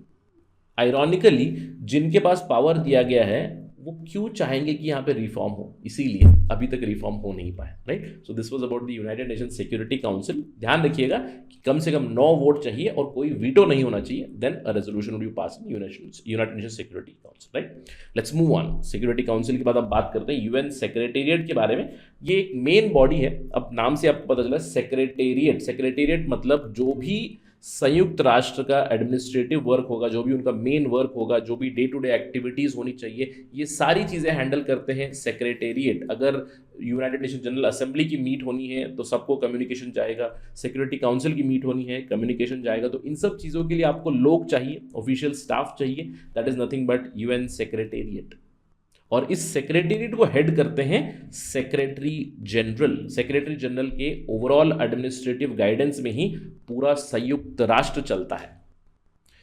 आयरॉनिकली जिनके पास पावर दिया गया है वो क्यों चाहेंगे कि यहाँ पे रिफॉर्म हो, इसीलिए अभी तक रिफॉर्म हो नहीं पाया, right. So this was about the United Nation Security council. ध्यान रखिएगा कि कम से कम 9 वोट चाहिए और कोई वीटो नहीं होना चाहिए, then a resolution will be pass in United Nation Security Council, right. Let's move on. Security council के बाद अब बात करते हैं यूएन सेक्रेटेरिएट के बारे में। ये एक मेन बॉडी है। अब नाम से आपको पता चला सेक्रेटेरिएट मतलब जो भी संयुक्त राष्ट्र का एडमिनिस्ट्रेटिव वर्क होगा, जो भी उनका मेन वर्क होगा, जो भी डे टू डे एक्टिविटीज़ होनी चाहिए, ये सारी चीज़ें हैंडल करते हैं सेक्रेटेरिएट। अगर यूनाइटेड नेशन जनरल असेंबली की मीट होनी है तो सबको कम्युनिकेशन जाएगा, सिक्योरिटी काउंसिल की मीट होनी है कम्युनिकेशन जाएगा। तो इन सब चीज़ों के लिए आपको लोग चाहिए, ऑफिशियल स्टाफ चाहिए, that is nothing but UN secretariat. और इस सेक्रेटेरिएट को हेड करते हैं सेक्रेटरी जनरल के ओवरऑल एडमिनिस्ट्रेटिव गाइडेंस में ही पूरा संयुक्त राष्ट्र चलता है।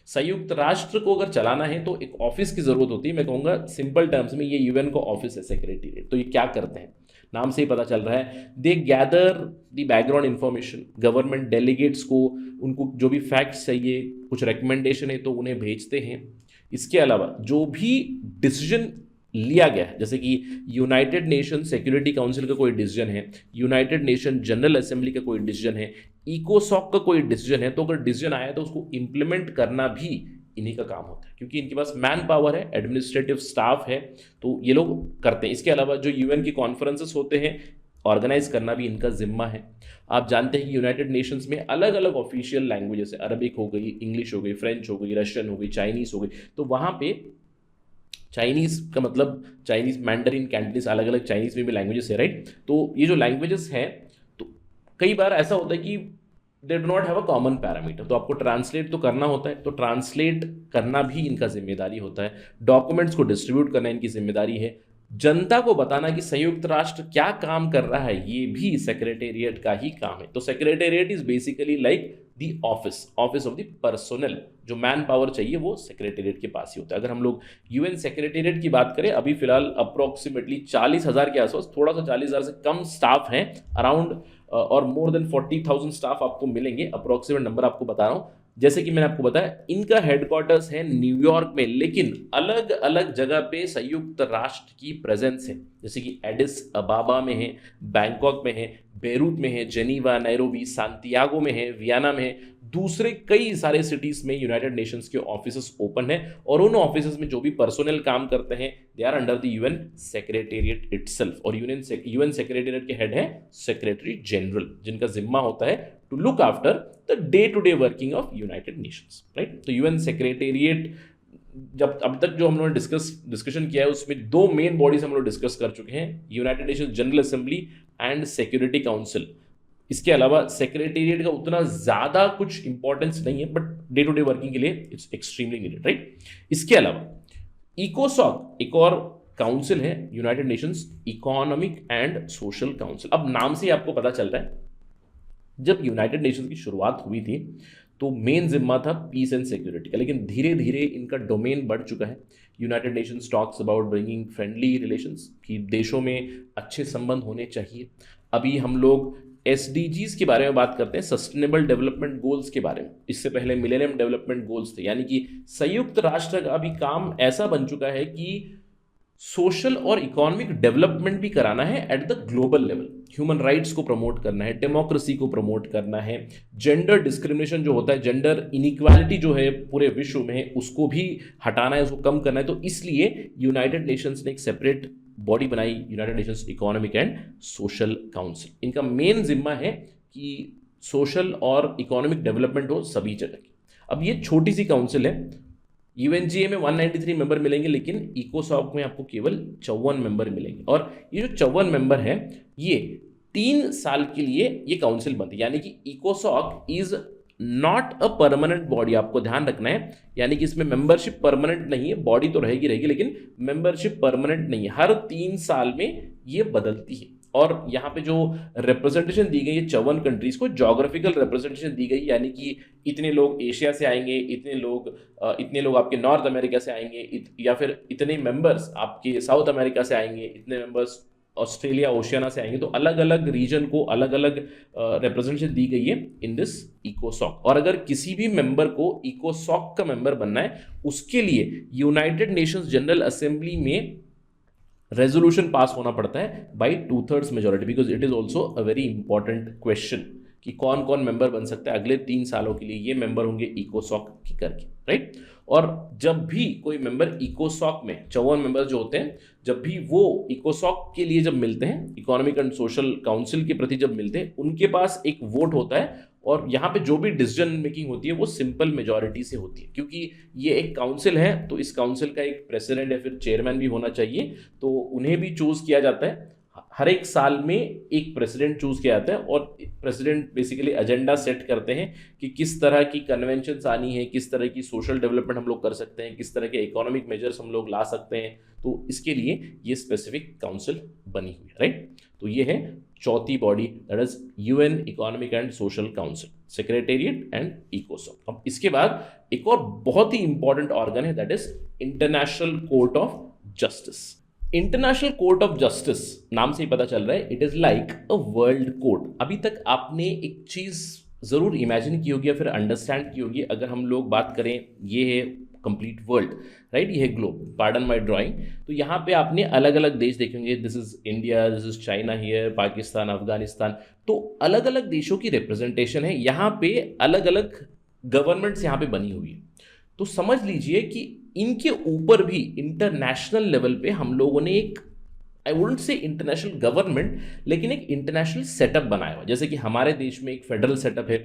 संयुक्त राष्ट्र को अगर चलाना है तो एक ऑफिस की जरूरत होती है। मैं कहूँगा सिंपल टर्म्स में ये यूएन का ऑफिस है सेक्रेटेरिएट। तो ये क्या करते हैं, नाम से ही पता चल रहा है, they gather the background information. Government delegates को, उनको जो भी फैक्ट्स चाहिए, कुछ रिकमेंडेशन है तो उन्हें भेजते हैं। इसके अलावा जो भी डिसीजन लिया गया है, जैसे कि यूनाइटेड नेशन सिक्योरिटी काउंसिल का कोई डिसीजन है, यूनाइटेड नेशन जनरल असेंबली का कोई डिसीजन है, इकोसॉक का कोई डिसीजन है, तो अगर डिसीजन आया तो उसको इंप्लीमेंट करना भी इन्हीं का काम होता है, क्योंकि इनके पास मैन पावर है, एडमिनिस्ट्रेटिव स्टाफ है, तो ये लोग करते हैं। इसके अलावा जो यूएन की कॉन्फ्रेंसेस होते हैं, ऑर्गेनाइज करना भी इनका जिम्मा है। आप जानते हैं कि यूनाइटेड नेशंस में अलग अलग ऑफिशियल लैंग्वेजेस है, अरबिक हो गई, इंग्लिश हो गई, फ्रेंच हो गई, रशियन हो गई, चाइनीज़ हो गई। तो वहाँ पे चाइनीज़ का मतलब चाइनीज़, मैंडरिन, कैंटनीज, अलग अलग चाइनीज़ में भी लैंग्वेजेस है, राइट। तो ये जो लैंग्वेजेस हैं, तो कई बार ऐसा होता है कि they do not have a common parameter, तो आपको ट्रांसलेट तो करना होता है, तो ट्रांसलेट करना भी इनका जिम्मेदारी होता है। डॉक्यूमेंट्स को डिस्ट्रीब्यूट करना इनकी जिम्मेदारी है। जनता को बताना कि संयुक्त राष्ट्र क्या काम कर रहा है, ये भी सेक्रेटेरिएट का ही काम है। तो secretariat is basically like the office of the personnel. जो मैन पावर चाहिए वो सेक्रेटेरिएट के पास ही होता है। अगर हम लोग यूएन सेक्रेटेरिएट की बात करें, अभी फिलहाल अप्रोक्सीमेटली 40,000 के आसपास, थोड़ा सा 40,000 से कम स्टाफ हैं, अराउंड और मोर देन 40,000 स्टाफ आपको मिलेंगे। अप्रोक्सीमेट नंबर आपको बता रहा हूँ। जैसे कि मैंने आपको बताया, इनका हेडक्वार्टर्स है न्यूयॉर्क में, लेकिन अलग अलग जगह पे संयुक्त राष्ट्र की प्रेजेंस है। जैसे कि एडिस अबाबा में है, बैंकॉक में है, बेरूत में है, जेनीवा, नैरोबी, सांतियागो में है, वियना में है, दूसरे कई सारे सिटीज में यूनाइटेड नेशंस के ऑफिसेस ओपन है और उन ऑफिसेस में जो भी पर्सोनल काम करते हैं they are under the UN secretariat itself, और यूएन सेक्रेटेरिएट के हेड है सेक्रेटरी जनरल, जिनका जिम्मा होता है to look after the day to day working of United Nations, right. तो यूएन सेक्रेटेरिएट जब अब तक जो हम लोगों ने डिस्कशन किया है उसमें दो मेन बॉडीज हम लोग डिस्कस कर चुके हैं, United Nations General assembly and security council. इसके अलावा सेक्रेटेरिएट का उतना ज्यादा कुछ इंपॉर्टेंस नहीं है, but day to day working के लिए इट्स एक्सट्रीमली नीडेड, राइट। इसके अलावा इकोसॉक एक और काउंसिल है, United Nations Economic and Social council. अब नाम से ही आपको पता चल रहा है, जब यूनाइटेड नेशंस की शुरुआत हुई थी तो मेन जिम्मा था पीस एंड सिक्योरिटी का, लेकिन धीरे धीरे इनका डोमेन बढ़ चुका है। United Nations talks about bringing friendly relations, कि देशों में अच्छे संबंध होने चाहिए। अभी हम लोग एसडीजीज के बारे में बात करते हैं, सस्टेनेबल डेवलपमेंट गोल्स के बारे में। इससे पहले मिलेनियम डेवलपमेंट गोल्स थे, यानी कि संयुक्त राष्ट्र का अभी काम ऐसा बन चुका है कि सोशल और इकोनॉमिक डेवलपमेंट भी कराना है at the global level. Human rights को प्रमोट करना है, डेमोक्रेसी को प्रमोट करना है, जेंडर डिस्क्रिमिनेशन जो होता है, जेंडर इनइक्वालिटी जो है पूरे विश्व में, उसको भी हटाना है, उसको कम करना है। तो इसलिए यूनाइटेड नेशंस ने एक सेपरेट बॉडी बनाई, United Nations Economic and Social council. इनका मेन जिम्मा है कि सोशल और इकोनॉमिक डेवलपमेंट हो सभी जगह की। अब ये छोटी सी काउंसिल है, यूएनजीए में 193 मेंबर मिलेंगे, लेकिन इकोसॉक में आपको केवल 54 मेंबर मिलेंगे। और ये जो 54 मेंबर है ये 3 साल के लिए ये काउंसिल बनती है, यानी कि इकोसॉक is not a permanent body. आपको ध्यान रखना है, यानी कि इसमें मेंबरशिप परमानेंट नहीं है, बॉडी तो रहेगी लेकिन मेंबरशिप परमानेंट नहीं है, हर 3 साल में ये बदलती है। और यहाँ पे जो रिप्रेजेंटेशन दी गई है 54 कंट्रीज को, जोग्राफिकल रिप्रेजेंटेशन दी गई, यानी कि इतने लोग एशिया से आएंगे, इतने लोग आपके नॉर्थ अमेरिका से आएंगे, या फिर इतने मेंबर्स आपके साउथ अमेरिका से आएंगे, इतने मेंबर्स ऑस्ट्रेलिया ओशियाना से आएंगे। तो अलग अलग रीजन को अलग अलग रिप्रेजेंटेशन दी गई है इन दिस इकोसॉक। और अगर किसी भी मेंबर को इकोसॉक का मेंबर बनना है, उसके लिए यूनाइटेड नेशंस जनरल असेंबली में रेजोल्यूशन पास होना पड़ता है by 2/3 majority, because it is also a very important question कि कौन कौन मेंबर बन सकता है अगले 3 सालों के लिए। ये मेंबर होंगे इकोसॉक की करके, राइट। और जब भी कोई मेंबर इकोसॉक में 54 मेंबर जो होते हैं, जब भी वो इकोसॉक के लिए जब मिलते हैं, इकोनॉमिक एंड सोशल काउंसिल के प्रति जब मिलते हैं, उनके पास एक वोट होता है और यहाँ पे जो भी डिसीजन मेकिंग होती है वो सिंपल मेजॉरिटी से होती है। क्योंकि ये एक काउंसिल है तो इस काउंसिल का एक प्रेसिडेंट या फिर चेयरमैन भी होना चाहिए, तो उन्हें भी चूज किया जाता है। हर एक साल में एक प्रेसिडेंट चूज किया जाता है और प्रेसिडेंट बेसिकली एजेंडा सेट करते हैं कि किस तरह की कन्वेंशंस आनी है, किस तरह की सोशल डेवलपमेंट हम लोग कर सकते हैं, किस तरह के इकोनॉमिक मेजर्स हम लोग ला सकते हैं। तो इसके लिए ये स्पेसिफिक काउंसिल बनी हुई है, राइट। तो ये है चौथी body, that is UN Economic and Social Council, Secretariat and इकोसॉक। अब इसके बाद एक और बहुत ही इंपॉर्टेंट ऑर्गन है, that is International Court of Justice. International Court of Justice नाम से ही पता चल रहा है, it is like a world court. अभी तक आपने एक चीज जरूर इमेजिन की होगी या फिर अंडरस्टैंड की होगी, अगर हम लोग बात करें, ये है कंप्लीट वर्ल्ड, राइट, ये है ग्लोब, पार्डन माय ड्राइंग। तो यहाँ पे आपने अलग अलग देश देखेंगे, this is India, this is China here, Pakistan, Afghanistan. तो अलग अलग देशों की रिप्रेजेंटेशन है यहाँ पे, अलग अलग गवर्नमेंट्स यहाँ पे बनी हुई है। तो समझ लीजिए कि इनके ऊपर भी इंटरनेशनल लेवल पे हम लोगों ने एक, I wouldn't say international government, लेकिन एक इंटरनेशनल सेटअप बनाया हुआ। जैसे कि हमारे देश में एक फेडरल सेटअप है,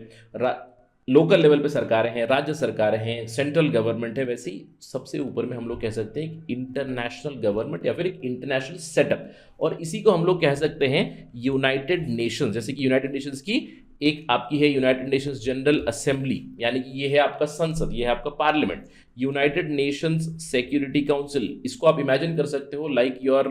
लोकल लेवल पे सरकारें हैं, राज्य सरकारें हैं, सेंट्रल गवर्नमेंट है, वैसे ही सबसे ऊपर में हम लोग कह सकते हैं एक इंटरनेशनल गवर्नमेंट या फिर एक इंटरनेशनल सेटअप। और इसी को हम लोग कह सकते हैं यूनाइटेड नेशंस। जैसे कि यूनाइटेड नेशंस की एक आपकी है यूनाइटेड नेशंस जनरल असेंबली, यानी कि ये है आपका संसद, ये है आपका parliament. United Nations Security council, इसको आप इमेजिन कर सकते हो like your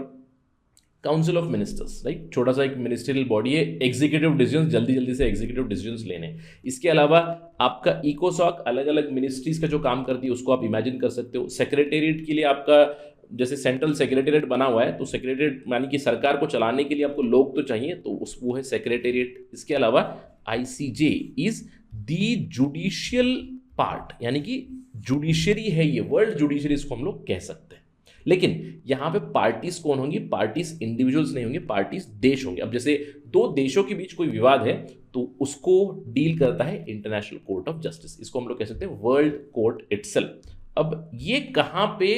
council of ministers, right, छोटा सा एक मिनिस्ट्रियल बॉडी है, एग्जीक्यूटिव डिसीजंस, जल्दी जल्दी से एग्जीक्यूटिव डिसीजंस लेने। इसके अलावा आपका इकोसॉक अलग अलग मिनिस्ट्रीज का जो काम करती है उसको आप इमेजिन कर सकते हो। सेक्रेटेरिएट के लिए आपका जैसे सेंट्रल सेक्रेटेरिएट बना हुआ है, तो सेक्रेटेरिएट यानी कि सरकार को चलाने के लिए आपको लोग तो चाहिए, तो वो है सेक्रेटेरिएट। इसके अलावा ICJ is the judicial part, यानी कि जुडिशरी है ये, वर्ल्ड जुडिशरी इसको हम लोग कह सकते हैं। लेकिन यहाँ पे पार्टीज कौन होंगी? पार्टीज इंडिविजुअल्स नहीं होंगे, पार्टीज देश होंगे। अब जैसे दो देशों के बीच कोई विवाद है तो उसको डील करता है इंटरनेशनल कोर्ट ऑफ जस्टिस, इसको हम लोग कह सकते हैं वर्ल्ड कोर्ट इटसेल्फ। अब ये कहाँ पे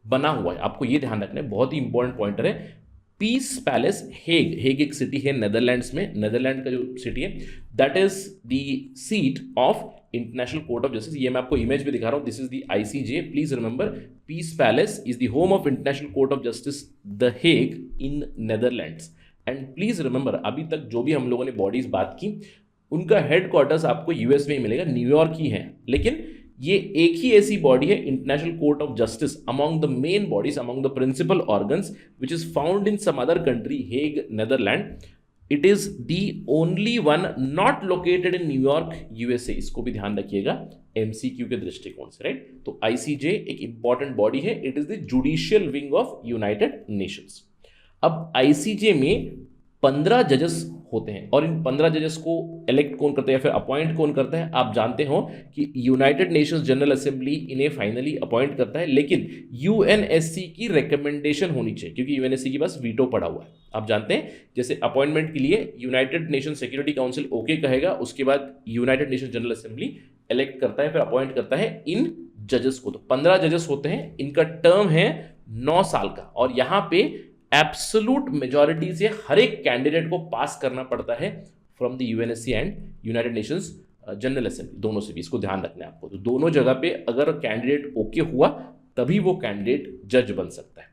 बना हुआ है आपको ये ध्यान रखना है, बहुत ही इंपॉर्टेंट पॉइंटर है। पीस पैलेस हेग, हेग एक सिटी है नेदरलैंड्स में, नेदरलैंड का जो सिटी है that is the seat of International Court of justice. ये मैं आपको इमेज में दिखा रहा हूं, this is the ICJ. Please remember piece palace is the home of International Court of justice the Hague in Netherlands. And please remember अभी तक जो भी हम लोगों ने बॉडीज बात की उनका हेडक्वार्टर्स आपको यूएस में ही मिलेगा, न्यूयॉर्क ही है, लेकिन ये एक ही ऐसी बॉडी है International Court of Justice among the main bodies, among the principal organs which is found in some other country, Hague Netherland. It is the only one not located in New York USA, इसको भी ध्यान रखिएगा MCQ के दृष्टिकोण से, right. तो ICJ एक important body है, it is the judicial wing of United Nations. अब आईसीजे में 15 जजेस होते हैं और इन 15 जजेस को इलेक्ट कौन करता है या फिर अपॉइंट कौन करता है? आप जानते हो कि यूनाइटेड नेशंस जनरल असेंबली इन्हें फाइनली अपॉइंट करता है, लेकिन यूएनएससी की रिकमेंडेशन होनी चाहिए क्योंकि यूएनएससी के पास वीटो पड़ा हुआ है। आप जानते हैं जैसे अपॉइंटमेंट के लिए United Nation Security council okay कहेगा, उसके बाद United nation general assembly elect करता है, फिर अपॉइंट करता है इन जजेस को। तो 15 जजेस होते हैं, इनका टर्म है 9 साल का और यहाँ पे एब्सोल्यूट मेजॉरिटी से हर एक कैंडिडेट को पास करना पड़ता है from the UNSC and United Nations General assembly, दोनों से भी, इसको ध्यान रखना है आपको। तो दोनों जगह पे अगर कैंडिडेट ओके हुआ तभी वो कैंडिडेट जज बन सकता है।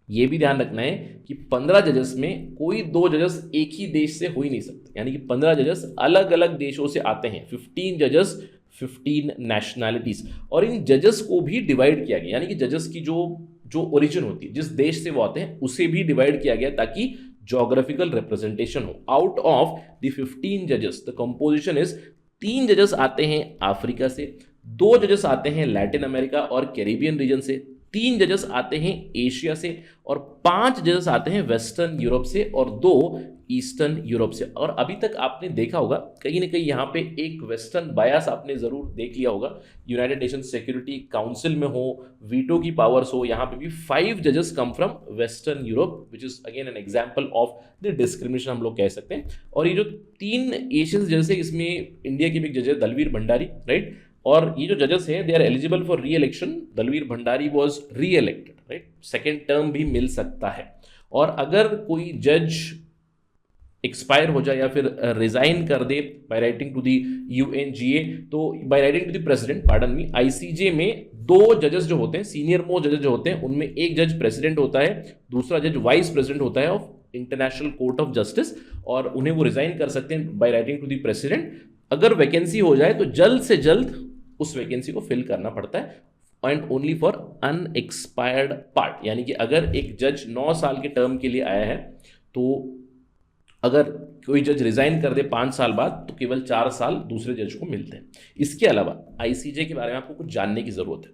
ये भी ध्यान रखना है कि 15 जजेस में कोई 2 जजेस एक ही देश से हो ही नहीं सकते, यानी कि 15 जजेस अलग अलग देशों से आते हैं। 15 जजेस 15 नेशनैलिटीज, और इन जजेस को भी डिवाइड किया गया, यानी कि जजेस की जो ओरिजिन होती है, जिस देश से वो आते हैं, उसे भी डिवाइड किया गया ताकि जोग्राफिकल रिप्रेजेंटेशन हो। आउट ऑफ द 15 जजेस द कंपोजिशन इज 3 जजेस आते हैं अफ्रीका से, 2 जजेस आते हैं लैटिन अमेरिका और कैरिबियन रीजन से, 3 जजेस आते हैं एशिया से और 5 जजेस आते हैं वेस्टर्न यूरोप से और 2 ईस्टर्न यूरोप से। और अभी तक आपने देखा होगा कहीं ना कहीं यहाँ पे एक वेस्टर्न बायस आपने जरूर देख लिया होगा। यूनाइटेड नेशन सिक्योरिटी काउंसिल में हो, वीटो की पावर्स हो, यहाँ पे भी 5 जजेस come from western Europe, which is again an example of the discrimination हम लोग कह सकते हैं। और ये जो 3 एशियन जजेस है, इसमें इंडिया के भी एक जज है दलवीर भंडारी, राइट। और ये जो जजेस हैं they are eligible for reelection. Dalveer Bhandari was reelected, right, second term भी मिल सकता है। और अगर कोई जज एक्सपायर हो जाए या फिर रिजाइन कर दे by writing to the UNGA, तो by writing to the president, pardon me, ICJ में 2 जजेस जो होते हैं, सीनियर मोस्ट जजेस जो होते हैं, उनमें एक जज प्रेसिडेंट होता है, दूसरा जज वाइस प्रेसिडेंट होता है of International Court of Justice, और उन्हें वो रिजाइन कर सकते हैं by writing to the president. अगर वैकेंसी हो जाए तो जल्द से जल्द उस वैकेंसी को फिल करना पड़ता है, and only for unexpired part, यानी कि अगर एक जज 9 साल के टर्म के लिए आया है तो अगर कोई जज रिजाइन कर दे 5 साल बाद तो केवल 4 साल दूसरे जज को मिलते हैं। इसके अलावा आईसीजे के बारे में आपको कुछ जानने की जरूरत है।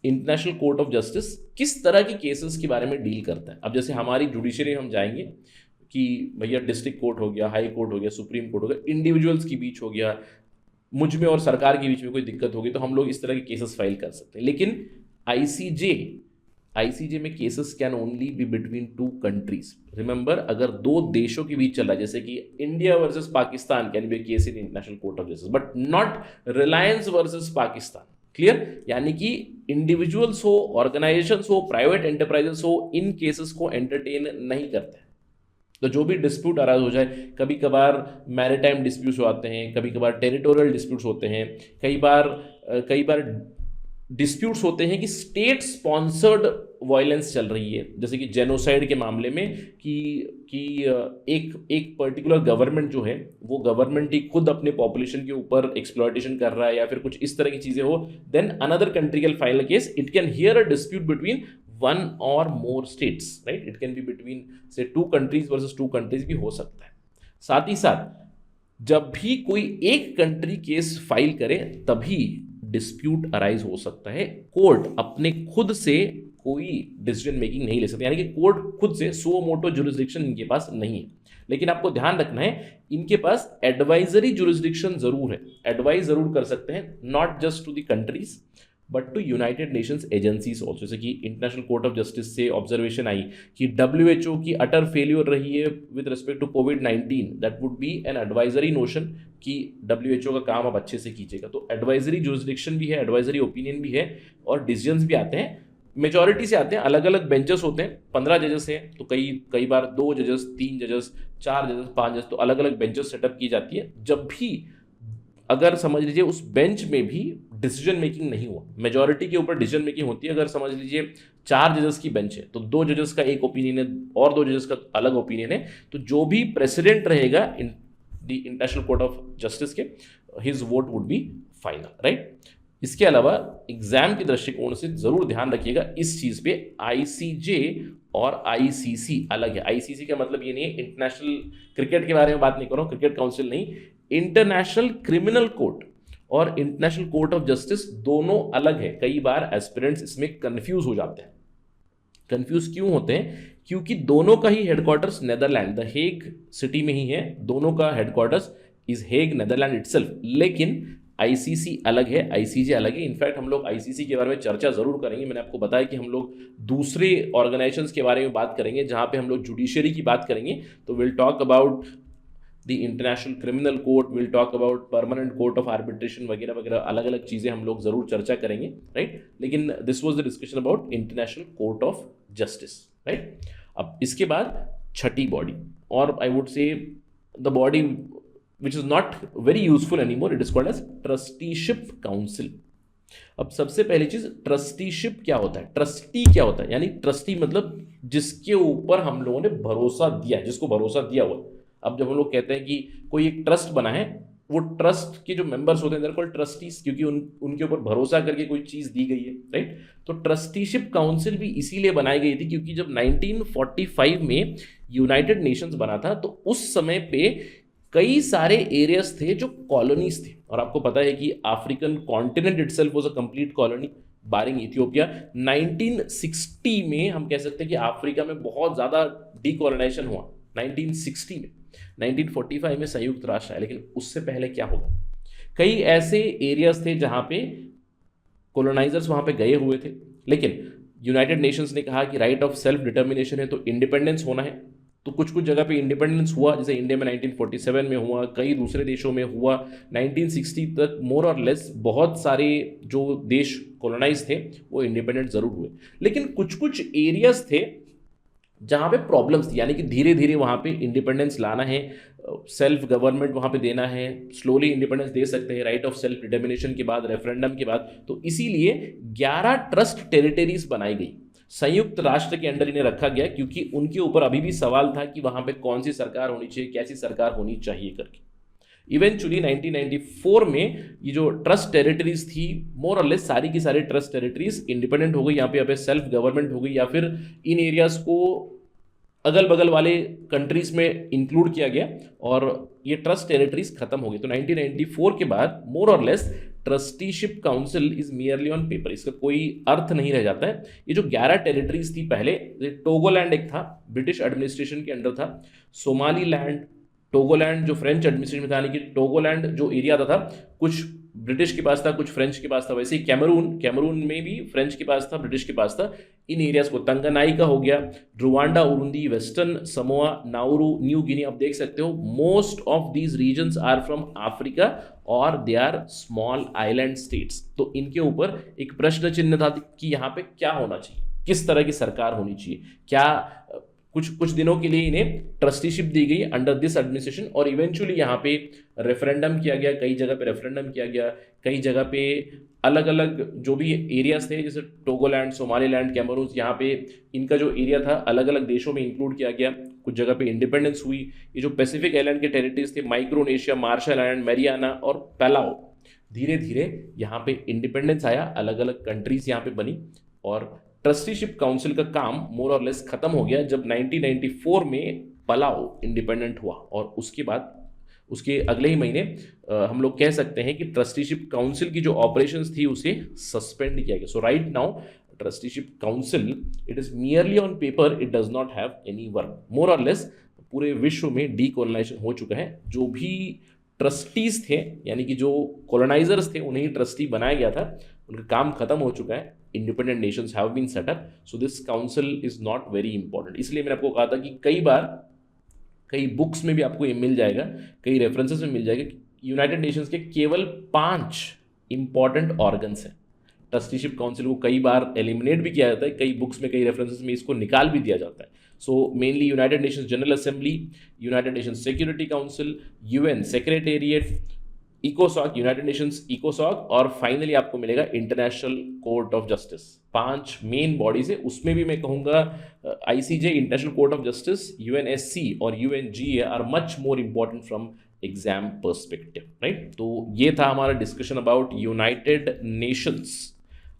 इंटरनेशनल कोर्ट ऑफ जस्टिस किस तरह की केसेस के बारे में डील करता है? अब जैसे हमारी जुडिशरी हम जाएंगे कि भैया डिस्ट्रिक्ट कोर्ट हो गया, हाई कोर्ट हो गया, सुप्रीम कोर्ट हो गया, इंडिविजुअल्स के बीच हो गया, मुझ में और सरकार के बीच में कोई दिक्कत होगी तो हम लोग इस तरह के केसेस फाइल कर सकते हैं। लेकिन आईसीजे में cases can only be between 2 countries. Remember, अगर 2 देशों के बीच चल रहा है, जैसे कि India versus Pakistan can be case in international Court of justice, but not Reliance versus Pakistan. Clear? यानी कि इंडिविजुअल्स हो, ऑर्गेनाइजेशंस हो, प्राइवेट एंटरप्राइजेस हो, इन केसेस को एंटरटेन नहीं करते। तो जो भी डिस्प्यूट अराइज हो जाए, कभी कभार मैरिटाइम डिस्प्यूट्स आते हैं, कभी कभार टेरिटोरियल डिस्प्यूट्स होते हैं, कई बार डिस्प्यूट्स होते हैं कि स्टेट स्पॉन्सर्ड वायलेंस चल रही है, जैसे कि जेनोसाइड के मामले में कि एक पर्टिकुलर गवर्नमेंट जो है वो गवर्नमेंट ही खुद अपने पॉपुलेशन के ऊपर एक्सप्लॉयटेशन कर रहा है या फिर कुछ इस तरह की चीजें हो, then another country can file a case. It can hear a dispute between 1 or more states, right? It can be between say 2 countries versus 2 countries भी हो सकता है। साथ ही साथ जब भी कोई एक कंट्री केस फाइल करे तभी डिस्प्यूट अराइज हो सकता है। कोर्ट अपने खुद से कोई डिसीजन मेकिंग नहीं ले सकती, यानी कि कोर्ट खुद से सुओ मोटो जुरिस्डिक्शन इनके पास नहीं है। लेकिन आपको ध्यान रखना है, इनके पास एडवाइजरी जुरिस्डिक्शन जरूर है, एडवाइस जरूर कर सकते हैं, not just to the countries but to United Nations agencies also, जैसे कि इंटरनेशनल कोर्ट ऑफ जस्टिस से ऑब्जर्वेशन आई कि WHO की अटर फेल्योर रही है with respect to COVID, that would be an advisory notion कि WHO का काम आप अच्छे से कीजिएगा। तो एडवाइजरी जुरिसडिक्शन भी है, एडवाइजरी ओपिनियन भी है, और डिसीजंस भी आते हैं, मेजॉरिटी से आते हैं। अलग अलग बेंचेस होते हैं, 15 जजेस हैं, तो कई बार 2 जजेस, 3 जजेस, 4 जजेस, 5 जजेस, तो अलग अलग बेंचेस सेटअप की जाती है। जब भी अगर समझ लीजिए उस बेंच में भी डिसीजन मेकिंग नहीं हुआ, मेजॉरिटी के ऊपर डिसीजन मेकिंग होती है, अगर समझ लीजिए 4 जजेस की बेंच है तो 2 जजेस का एक ओपिनियन है और 2 जजेस का अलग ओपिनियन है, तो जो भी प्रेसिडेंट रहेगा in the International Court of Justice के, his vote would be final, right. इसके अलावा एग्जाम के दृष्टिकोण से जरूर ध्यान रखिएगा इस चीज पे, ICJ और ICC अलग है। ICC का मतलब ये नहीं है इंटरनेशनल क्रिकेट के बारे में बात नहीं कर रहा हूँ, क्रिकेट काउंसिल नहीं, इंटरनेशनल क्रिमिनल कोर्ट और इंटरनेशनल कोर्ट ऑफ जस्टिस दोनों अलग है। कई बार एस्पिरेंट्स इसमें कंफ्यूज हो जाते हैं। कंफ्यूज क्यों होते हैं? क्योंकि दोनों का ही headquarters Netherlands, the Hague city में ही है, दोनों का headquarters is Hague, Netherlands itself. लेकिन ICC अलग है, ICJ अलग है। इनफैक्ट हम लोग ICC के बारे में चर्चा जरूर करेंगे। मैंने आपको बताया कि हम लोग दूसरे ऑर्गेनाइजेशंस के बारे में बात करेंगे जहां पे हम लोग जुडिशरी की बात करेंगे, तो will talk about the international criminal court, will talk about permanent court of arbitration वगैरह वगैरह, अलग अलग चीज़ें हम लोग जरूर चर्चा करेंगे, राइट। लेकिन this was the discussion about international Court of justice, right. अब इसके बाद छठी बॉडी, और I would say the body which is not very useful anymore, it is called as trusteeship council। अब सबसे पहली चीज, ट्रस्टीशिप क्या होता है, ट्रस्टी क्या होता है? यानी ट्रस्टी मतलब जिसके ऊपर हम लोगों ने भरोसा दिया, जिसको भरोसा दिया हुआ। अब जब हम लोग कहते हैं कि कोई एक ट्रस्ट बना है, वो ट्रस्ट के जो मेंबर्स होते हैं देयर कॉल्ड ट्रस्टीज, क्योंकि उनके ऊपर भरोसा करके कोई चीज दी गई है, राइट। तो ट्रस्टीशिप काउंसिल भी इसीलिए बनाई गई थी क्योंकि जब 1945 में यूनाइटेड नेशंस बना था, तो उस समय पे कई सारे एरियाज थे जो कॉलोनीज थे, और आपको पता है कि African continent itself was a complete colony barring Ethiopia. 1960 में हम कह सकते हैं कि अफ्रीका में बहुत ज़्यादा डीकोलोनाइजेशन हुआ 1960 में। 1945 में संयुक्त राष्ट्र आया, लेकिन उससे पहले क्या होगा? कई ऐसे एरियाज थे जहाँ पे कोलोनाइजर्स वहाँ पे गए हुए थे, लेकिन यूनाइटेड नेशंस ने कहा कि राइट ऑफ सेल्फ डिटर्मिनेशन है, तो इंडिपेंडेंस होना है। तो कुछ कुछ जगह पे इंडिपेंडेंस हुआ, जैसे इंडिया में 1947 में हुआ, कई दूसरे देशों में हुआ। 1960 तक मोर और लेस बहुत सारे जो देश कोलोनाइज थे वो इंडिपेंडेंट जरूर हुए, लेकिन कुछ कुछ एरियाज थे जहाँ पे प्रॉब्लम्स थी, यानी कि धीरे धीरे वहाँ पे इंडिपेंडेंस लाना है, सेल्फ गवर्नमेंट वहाँ पे देना है, स्लोली इंडिपेंडेंस दे सकते हैं राइट ऑफ सेल्फ डिटर्मिनेशन के बाद, रेफरेंडम के बाद। तो इसीलिए 11 ट्रस्ट टेरिटरीज बनाई गई, संयुक्त राष्ट्र के अंडर इन्हें रखा गया, क्योंकि उनके ऊपर अभी भी सवाल था कि वहां पे कौन सी सरकार होनी चाहिए, कैसी सरकार होनी चाहिए करके। इवेंचुअली 1994 में ये जो ट्रस्ट टेरिटरीज थी, मोर और लेस सारी की सारी ट्रस्ट टेरिटरीज इंडिपेंडेंट हो गई, यहाँ पे सेल्फ गवर्नमेंट हो गई, या फिर इन एरियाज को अगल बगल वाले कंट्रीज में इंक्लूड किया गया और ये ट्रस्ट टेरिटरीज खत्म हो गई। तो 1994 के बाद मोर और less trusteeship Council is merely on paper, इसका कोई अर्थ नहीं रह जाता है। ये जो 11 टेरिटरीज थी पहले, टोगोलैंड एक था, ब्रिटिश एडमिनिस्ट्रेशन के अंडर था, सोमाली लैंड, टोगोलैंड जो फ्रेंच एडमिनिस्ट्रेशन में था, यानी कि टोगोलैंड जो एरिया था कुछ ब्रिटिश के पास था, कुछ फ्रेंच के पास था। वैसे ही कैमरून में भी फ्रेंच के पास था, ब्रिटिश के पास था। इन एरियाज को तंगनाइका हो गया, Rwanda, Urundi, Western Samoa, Nauru, New Guinea. आप देख सकते हो most of these regions are from Africa और they are small island states. तो इनके ऊपर एक प्रश्न चिन्ह था कि यहाँ पे क्या होना चाहिए, किस तरह की सरकार होनी चाहिए, क्या कुछ दिनों के लिए इन्हें ट्रस्टीशिप दी गई अंडर दिस एडमिनिस्ट्रेशन, और इवेंचुअली यहाँ पे रेफरेंडम किया गया, कई जगह पे रेफरेंडम किया गया, कई जगह पे अलग अलग जो भी एरियाज थे, जैसे टोगोलैंड, सोमालीलैंड, कैमरून, यहाँ पे इनका जो एरिया था अलग अलग देशों में इंक्लूड किया गया। कुछ जगह पे इंडिपेंडेंस हुई। ये जो पैसिफिक आइलैंड के टेरिटरीज थे, माइक्रोनेशिया, मार्शल आइलैंड, मैरियाना और पैलाओ, धीरे धीरे यहाँ पे इंडिपेंडेंस आया, अलग अलग कंट्रीज यहाँ पे बनी, और ट्रस्टीशिप काउंसिल का काम मोर और लेस खत्म हो गया जब 1994 में पलाओ इंडिपेंडेंट हुआ, और उसके बाद उसके अगले ही महीने हम लोग कह सकते हैं कि ट्रस्टीशिप काउंसिल की जो ऑपरेशंस थी उसे सस्पेंड किया गया। So right now Trusteeship Council, it is merely on paper, it does not have any work. More और लेस पूरे विश्व में डीकोलोनाइजेशन हो चुका है। जो भी ट्रस्टीज थे, यानी कि जो कॉलोनाइजर्स थे, उन्हें ट्रस्टी बनाया गया था, उनका काम खत्म हो चुका है, independent nations have been set up, so this council is not very important. इसलिए मैंने आपको कहा था कि कई बार कई बुक्स में भी आपको ये मिल जाएगा, कई रेफरेंसेस में मिल जाएगा, यूनाइटेड नेशंस के केवल 5 इंपॉर्टेंट ऑर्गन्स हैं। ट्रस्टीशिप काउंसिल को कई बार एलिमिनेट भी किया जाता है, कई बुक्स में कई रेफरेंसेस में इसको निकाल भी दिया जाता है। So mainly United Nations General assembly, United Nations Security council, UN secretariat, इकोसॉक, United Nations इकोसॉक, और फाइनली आपको मिलेगा international Court of justice. 5 main bodies है, उसमें भी मैं कहूँगा ICJ, international Court of justice, UNSC और UNGA are much more important from exam perspective, right. तो ये था हमारा डिस्कशन अबाउट यूनाइटेड नेशंस,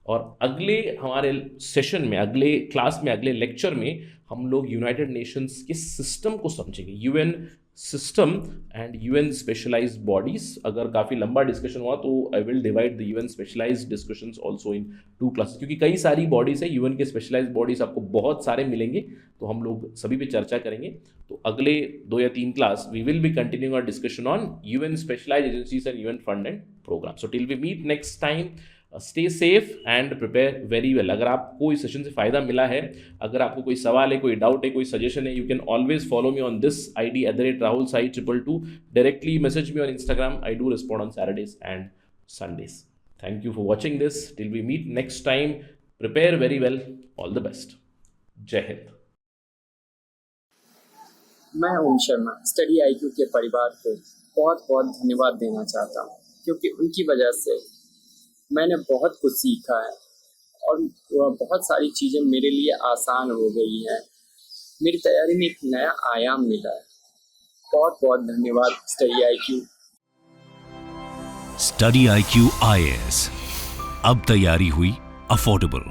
और अगले हमारे सेशन में, अगले क्लास में, अगले लेक्चर में हम लोग यूनाइटेड नेशंस के सिस्टम को समझेंगे, UN system and UN specialised bodies. अगर काफ़ी लंबा डिस्कशन हुआ तो I will divide the UN specialised discussions also in 2 classes, क्योंकि कई सारी बॉडीज है, यूएन के स्पेशलाइज्ड बॉडीज आपको बहुत सारे मिलेंगे, तो हम लोग सभी पे चर्चा करेंगे। तो अगले 2 या 3 class we will be continuing our discussion on UN specialised agencies and UN fund and programme. So till we meet next time, stay safe and prepare very well. अगर आपको इस सेशन से फ़ायदा मिला है, अगर आपको कोई सवाल है, कोई डाउट है, कोई सजेशन है, you can always follow me on this ID @RahulSai222। Directly message me on Instagram, I do respond on Saturdays and Sundays. Thank you for watching this. Till we meet next time, prepare very well. All the best. जय हिंद। मैं ओम Sharma study IQ के परिवार को बहुत बहुत धन्यवाद देना चाहता हूँ, क्योंकि उनकी वजह से मैंने बहुत कुछ सीखा है और बहुत सारी चीज़ें मेरे लिए आसान हो गई हैं। मेरी तैयारी में एक नया आयाम मिला है। बहुत बहुत धन्यवाद study IQ। Study IQ IAS, अब तैयारी हुई अफोर्डेबल।